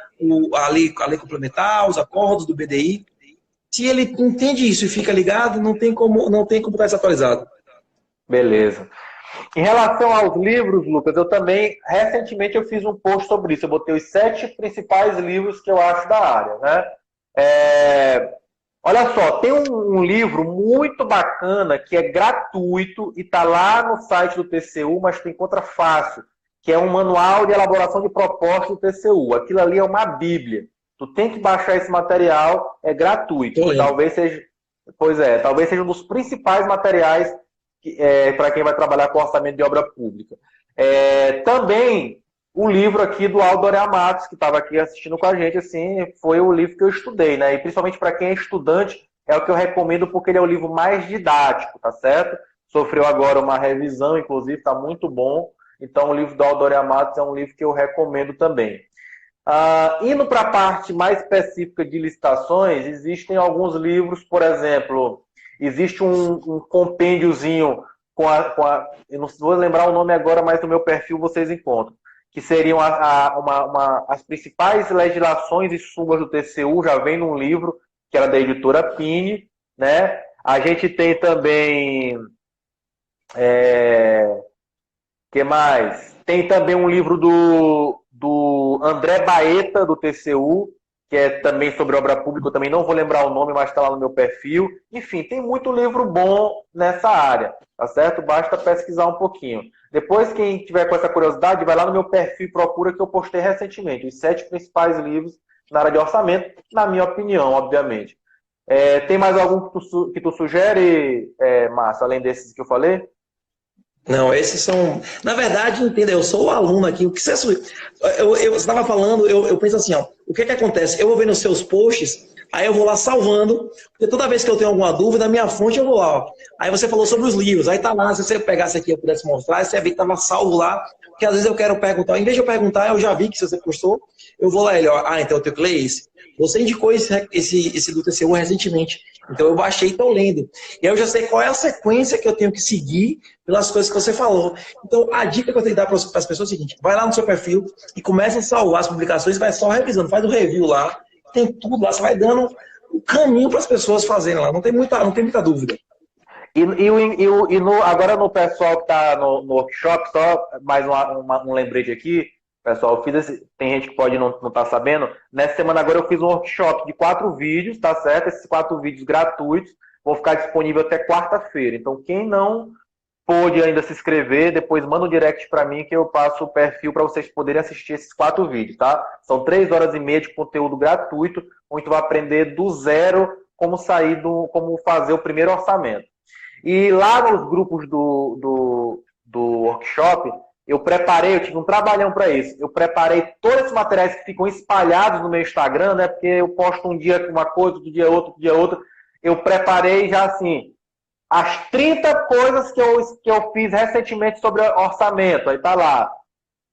a lei complementar, os acordos do BDI. Se ele entende isso e fica ligado, não tem como estar desatualizado. Beleza. Em relação aos livros, Lucas, eu também, recentemente eu fiz um post sobre isso. Eu botei os 7 principais livros que eu acho da área, né? Olha só, tem um livro muito bacana que é gratuito e está lá no site do TCU, mas tu encontra fácil, que é um manual de elaboração de propostas do TCU. Aquilo ali é uma bíblia. Tu tem que baixar esse material, é gratuito. Talvez seja um dos principais materiais para quem vai trabalhar com orçamento de obra pública. Também o livro aqui do Aldo Dorea Matos, que estava aqui assistindo com a gente, assim, foi o livro que eu estudei, né? E principalmente para quem é estudante, é o que eu recomendo porque ele é o livro mais didático, tá certo? Sofreu agora uma revisão, inclusive, está muito bom. Então, o livro do Aldo Dorea Matos é um livro que eu recomendo também. Indo para a parte mais específica de licitações, existem alguns livros, por exemplo, existe um compêndiozinho eu não vou lembrar o nome agora, mas no meu perfil vocês encontram, que seriam as principais legislações e súmulas do TCU, já vem num livro, que era da editora Pini, né? A gente tem também... que mais? Tem também um livro do André Baeta, do TCU, que é também sobre obra pública, eu também não vou lembrar o nome, mas está lá no meu perfil. Enfim, tem muito livro bom nessa área, tá certo? Basta pesquisar um pouquinho. Depois, quem tiver com essa curiosidade, vai lá no meu perfil e procura, que eu postei recentemente os 7 principais livros na área de orçamento, na minha opinião, obviamente. Tem mais algum que tu sugere, Márcio, além desses que eu falei? Não, esses são... Na verdade, entenda, eu sou o aluno aqui. O que você estava falando, eu penso assim, ó, o que acontece? Eu vou ver nos seus posts, aí eu vou lá salvando, porque toda vez que eu tenho alguma dúvida, na minha fonte eu vou lá. Ó. Aí você falou sobre os livros, aí tá lá, se você pegasse aqui e eu pudesse mostrar, você ia ver que estava salvo lá, porque às vezes eu quero perguntar, em vez de eu perguntar, eu já vi que se você postou, eu vou lá, ele, ó, então eu tenho que ler esse. Você indicou esse do TCU recentemente. Então eu baixei e estou lendo. E aí eu já sei qual é a sequência que eu tenho que seguir pelas coisas que você falou. Então a dica que eu tenho que dar para as pessoas é o seguinte: vai lá no seu perfil e começa a salvar as publicações, vai só revisando, faz o review lá, tem tudo lá, você vai dando o caminho para as pessoas fazerem lá. Não tem muita dúvida. Agora no pessoal que está no workshop, só mais um lembrete aqui. Pessoal, tem gente que pode não estar sabendo. Nessa semana agora eu fiz um workshop de 4 vídeos, tá certo? Esses 4 vídeos gratuitos vão ficar disponíveis até quarta-feira. Então, quem não pôde ainda se inscrever, depois manda um direct para mim que eu passo o perfil para vocês poderem assistir esses 4 vídeos, tá? São 3 horas e meia de conteúdo gratuito, onde tu vai aprender do zero como fazer o primeiro orçamento. E lá nos grupos do workshop, eu tive um trabalhão para isso. Eu preparei todos esses materiais que ficam espalhados no meu Instagram, né? Porque eu posto um dia uma coisa, outro dia outra. Eu preparei já assim, as 30 coisas que eu fiz recentemente sobre orçamento. Aí tá lá.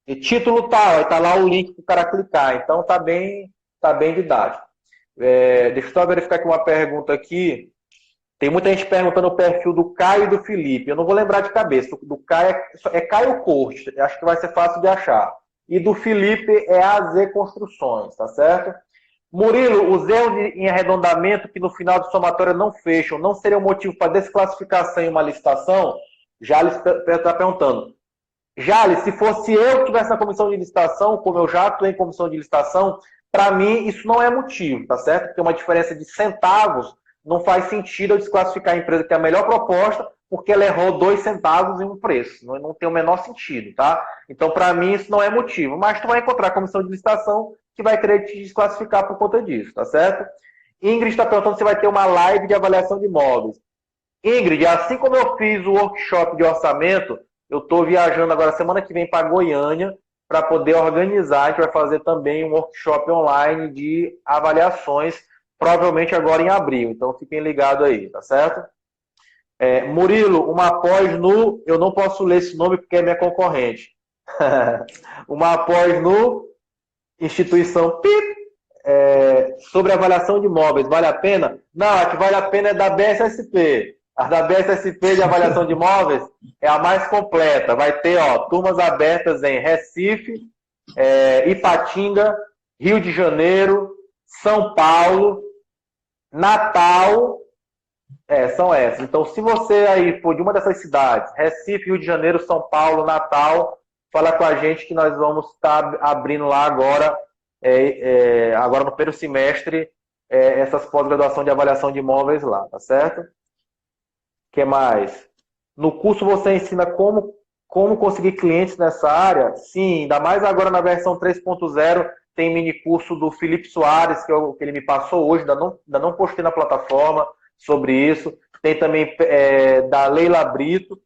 E título tal, aí tá lá o link para o cara clicar. Então tá bem didático. Deixa eu só verificar aqui uma pergunta aqui. Tem muita gente perguntando o perfil do Caio e do Felipe. Eu não vou lembrar de cabeça. Do Caio é Caio Corte. Acho que vai ser fácil de achar. E do Felipe é AZ Construções, tá certo? Murilo, os erros em arredondamento que no final de somatória não fecham, não seriam motivo para desclassificação em uma licitação? Jales está perguntando. Jales, se fosse eu que estivesse na comissão de licitação, como eu já estou em comissão de licitação, para mim isso não é motivo, tá certo? Porque uma diferença de centavos não faz sentido eu desclassificar a empresa que tem a melhor proposta porque ela errou 2 centavos em um preço. Não tem o menor sentido, tá? Então, para mim, isso não é motivo. Mas tu vai encontrar a comissão de licitação que vai querer te desclassificar por conta disso, tá certo? Ingrid está perguntando se vai ter uma live de avaliação de imóveis. Ingrid, assim como eu fiz o workshop de orçamento, eu estou viajando agora semana que vem para Goiânia para poder organizar. A gente vai fazer também um workshop online de avaliações, provavelmente agora em abril. Então, fiquem ligados aí, tá certo? Murilo, uma pós no... Eu não posso ler esse nome porque é minha concorrente. Uma pós no instituição PIP, sobre avaliação de imóveis. Vale a pena? Não, a que vale a pena é da BSSP. A da BSSP de avaliação de imóveis é a mais completa. Vai ter, ó, turmas abertas em Recife, Ipatinga, Rio de Janeiro, São Paulo, Natal. São essas. Então, se você aí for de uma dessas cidades, Recife, Rio de Janeiro, São Paulo, Natal, fala com a gente que nós vamos estar abrindo lá agora, agora no primeiro semestre, essas pós-graduação de avaliação de imóveis lá, tá certo? O que mais? No curso você ensina como conseguir clientes nessa área? Sim, ainda mais agora na versão 3.0, tem mini curso do Felipe Soares, que ele me passou hoje, ainda não postei na plataforma sobre isso. Tem também da Leila Brito.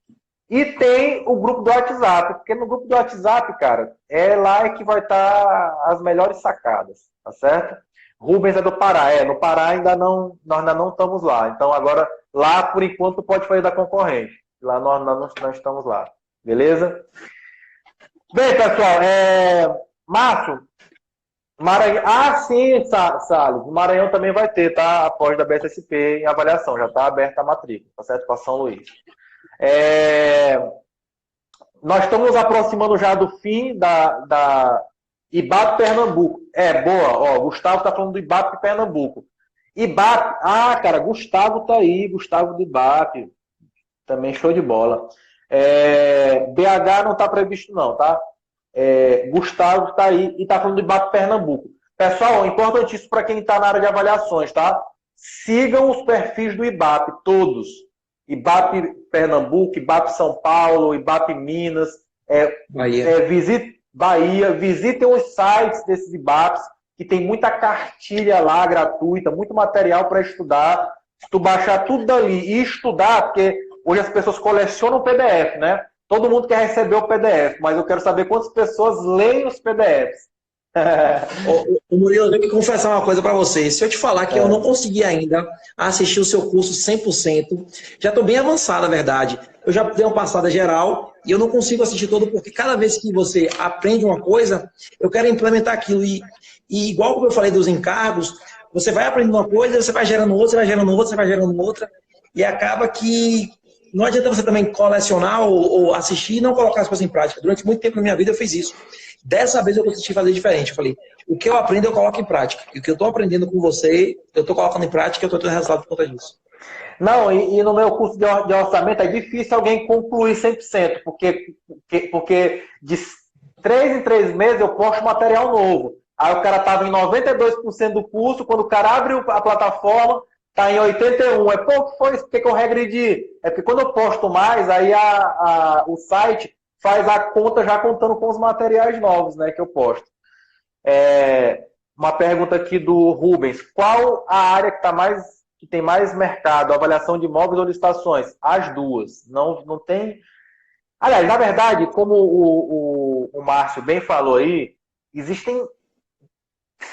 E tem o grupo do WhatsApp, porque no grupo do WhatsApp, cara, lá que vai estar as melhores sacadas, tá certo? Rubens é do Pará. No Pará nós ainda não estamos lá. Então agora, lá por enquanto, pode fazer da concorrente. Lá nós estamos lá. Beleza? Bem, pessoal, Márcio, Maranhão. Ah, sim, Salles. Maranhão também vai ter, tá? Após da BSSP em avaliação. Já está aberta a matrícula, tá certo? Com a São Luís. Nós estamos nos aproximando já do fim da IBAP Pernambuco. Boa. Ó, Gustavo está falando do IBAP Pernambuco. IBAP. Ah, cara, Gustavo tá aí. Gustavo do IBAP. Também show de bola. BH não está previsto não, tá? Gustavo está aí e está falando do IBAP Pernambuco. Pessoal, importantíssimo para quem está na área de avaliações, tá? Sigam os perfis do IBAP, todos. IBAP Pernambuco, IBAP São Paulo, IBAP Minas, Bahia. Visitem os sites desses IBAPs, que tem muita cartilha lá gratuita, muito material para estudar. Se tu baixar tudo dali e estudar, porque hoje as pessoas colecionam PDF, né? Todo mundo quer receber o PDF, mas eu quero saber quantas pessoas leem os PDFs. Murilo, eu tenho que confessar uma coisa para você. Se eu te falar que eu não consegui ainda assistir o seu curso 100%, já estou bem avançado, na verdade. Eu já dei uma passada geral e eu não consigo assistir todo, porque cada vez que você aprende uma coisa, eu quero implementar aquilo. E igual como eu falei dos encargos, você vai aprendendo uma coisa, você vai gerando outra, você vai gerando outra, você vai gerando outra, e acaba que não adianta você também colecionar ou assistir e não colocar as coisas em prática. Durante muito tempo na minha vida eu fiz isso. Dessa vez eu consegui fazer diferente. Eu falei, o que eu aprendo eu coloco em prática. E o que eu estou aprendendo com você, eu estou colocando em prática e eu estou tendo resultado por conta disso. Não, e no meu curso de orçamento é difícil alguém concluir 100%, porque de 3 em 3 meses eu posto material novo. Aí o cara estava em 92% do curso, quando o cara abre a plataforma, está em 81%. Pô, o que foi isso? Por que eu regredi? É porque quando eu posto mais, aí o site faz a conta já contando com os materiais novos, né, que eu posto. Uma pergunta aqui do Rubens. Qual a área que tem mais mercado? Avaliação de imóveis ou licitações? As duas. Não tem... Aliás, na verdade, como o Márcio bem falou aí, existem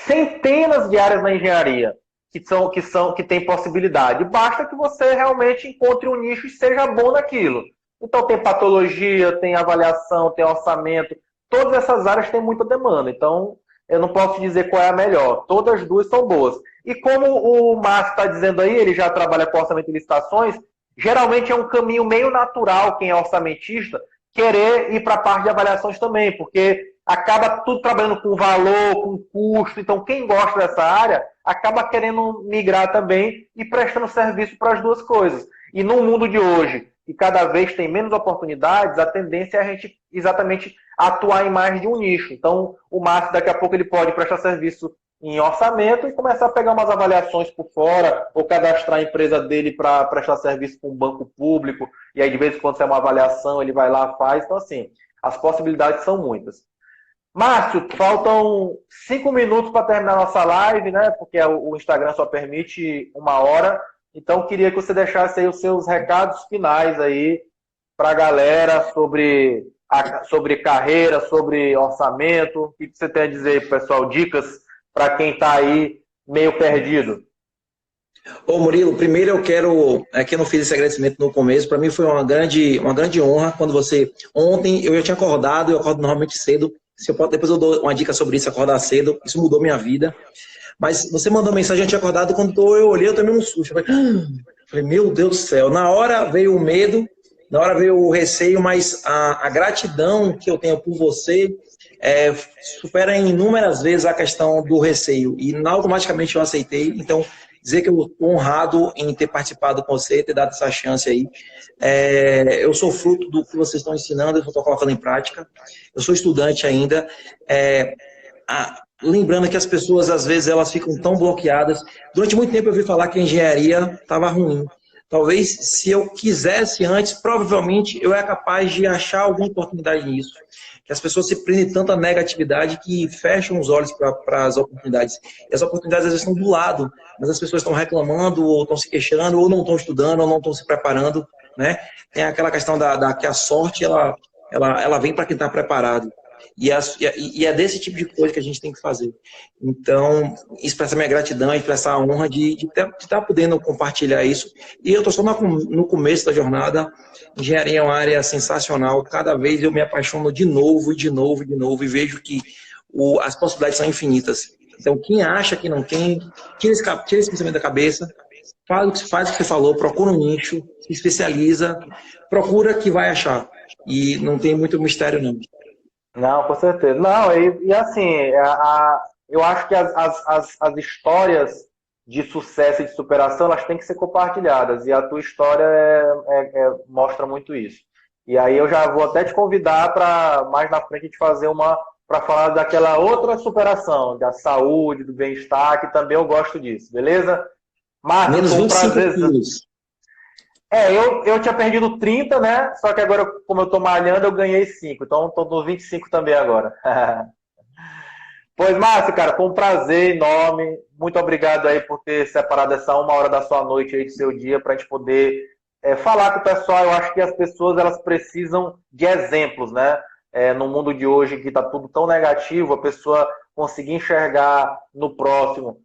centenas de áreas na engenharia que tem possibilidade. Basta que você realmente encontre um nicho e seja bom naquilo. Então tem patologia, tem avaliação, tem orçamento. Todas essas áreas têm muita demanda. Então eu não posso dizer qual é a melhor. Todas as duas são boas. E como o Márcio está dizendo aí, ele já trabalha com orçamento e licitações, geralmente é um caminho meio natural quem é orçamentista querer ir para a parte de avaliações também, porque acaba tudo trabalhando com valor, com custo. Então quem gosta dessa área acaba querendo migrar também e prestando serviço para as duas coisas. E no mundo de hoje, que cada vez tem menos oportunidades, a tendência é a gente exatamente atuar em mais de um nicho. Então, o Márcio, daqui a pouco, ele pode prestar serviço em orçamento e começar a pegar umas avaliações por fora, ou cadastrar a empresa dele para prestar serviço com um banco público, e aí, de vez em quando, se é uma avaliação, ele vai lá e faz. Então, assim, as possibilidades são muitas. Márcio, faltam 5 minutos para terminar a nossa live, né? Porque o Instagram só permite 1 hora. Então, queria que você deixasse aí os seus recados finais aí para a galera sobre carreira, sobre orçamento. O que você tem a dizer, pessoal? Dicas para quem está aí meio perdido. Ô Murilo, primeiro eu quero, aqui eu não fiz esse agradecimento no começo, para mim foi uma grande honra quando ontem eu já tinha acordado, eu acordo normalmente cedo, depois eu dou uma dica sobre isso, acordar cedo, isso mudou minha vida. Mas você mandou mensagem, eu tinha acordado, quando eu olhei, eu tomei um susto. Eu falei, Falei, meu Deus do céu. Na hora veio o medo, na hora veio o receio, mas a gratidão que eu tenho por você supera em inúmeras vezes a questão do receio. E automaticamente eu aceitei. Então, dizer que eu estou honrado em ter participado com você, ter dado essa chance aí. Eu sou fruto do que vocês estão ensinando, eu estou colocando em prática. Eu sou estudante ainda. Lembrando que as pessoas, às vezes, elas ficam tão bloqueadas. Durante muito tempo eu ouvi falar que a engenharia estava ruim. Talvez, se eu quisesse antes, provavelmente eu era capaz de achar alguma oportunidade nisso. Que as pessoas se prendem tanto à negatividade que fecham os olhos para as oportunidades. E as oportunidades, às vezes, estão do lado, mas as pessoas estão reclamando, ou estão se queixando, ou não estão estudando, ou não estão se preparando, né? Tem aquela questão que a sorte, ela vem para quem está preparado. E é desse tipo de coisa que a gente tem que fazer. Então, expressar minha gratidão, expressar a honra de estar podendo compartilhar isso. E eu estou só no começo da jornada. Engenharia é uma área sensacional. Cada vez eu me apaixono de novo, de novo, de novo, e vejo que as possibilidades são infinitas. Então, quem acha que não tem, tira esse pensamento da cabeça, faz o que você falou, procura um nicho, se especializa, procura que vai achar. E não tem muito mistério, não. Não, com certeza. Não, e assim, eu acho que as histórias de sucesso e de superação, elas têm que ser compartilhadas. E a tua história mostra muito isso. E aí eu já vou até te convidar para mais na frente a gente fazer para falar daquela outra superação, da saúde, do bem-estar, que também eu gosto disso, beleza? Márcio, Menos foi um 25 prazer. quilos. Eu tinha perdido 30, né? Só que agora, como eu tô malhando, eu ganhei 5. Então, tô nos 25 também agora. Pois, Márcio, cara, foi um prazer enorme. Muito obrigado aí por ter separado essa 1 hora da sua noite aí, do seu dia, para a gente poder falar com o pessoal. Eu acho que as pessoas, elas precisam de exemplos, né? No mundo de hoje, que tá tudo tão negativo, a pessoa conseguir enxergar no próximo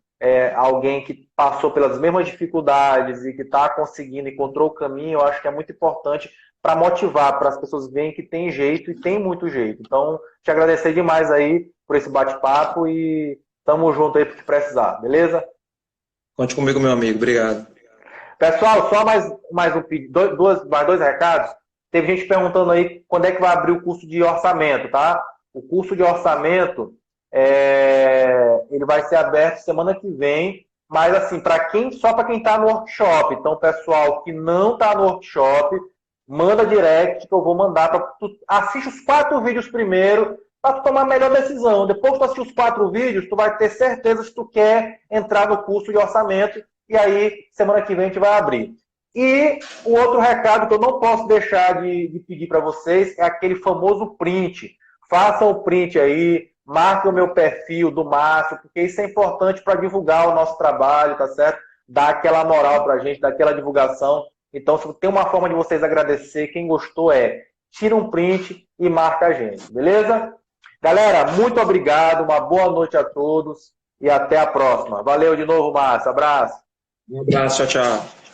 alguém que passou pelas mesmas dificuldades e que está conseguindo, encontrou o caminho, eu acho que é muito importante para motivar, para as pessoas verem que tem jeito e tem muito jeito. Então, te agradecer demais aí por esse bate-papo e tamo junto aí para que precisar, beleza? Conte comigo, meu amigo. Obrigado. Pessoal, só mais um pedido, mais dois recados. Teve gente perguntando aí quando é que vai abrir o curso de orçamento, tá? O curso de orçamento ele vai ser aberto semana que vem, mas assim, só para quem está no workshop. Então, pessoal que não está no workshop, manda direct que eu vou mandar para tu. Assiste os 4 vídeos primeiro para tu tomar a melhor decisão. Depois que tu assistir os 4 vídeos, tu vai ter certeza se tu quer entrar no curso de orçamento e aí semana que vem a gente vai abrir. E o outro recado que eu não posso deixar de pedir para vocês é aquele famoso print. Façam o print aí, marquem o meu perfil do Márcio, porque isso é importante para divulgar o nosso trabalho, tá certo? Dar aquela moral para a gente, dar aquela divulgação. Então, se tem uma forma de vocês agradecer, quem gostou tira um print e marca a gente, beleza? Galera, muito obrigado, uma boa noite a todos e até a próxima. Valeu de novo, Márcio. Abraço. Um abraço, tchau, tchau.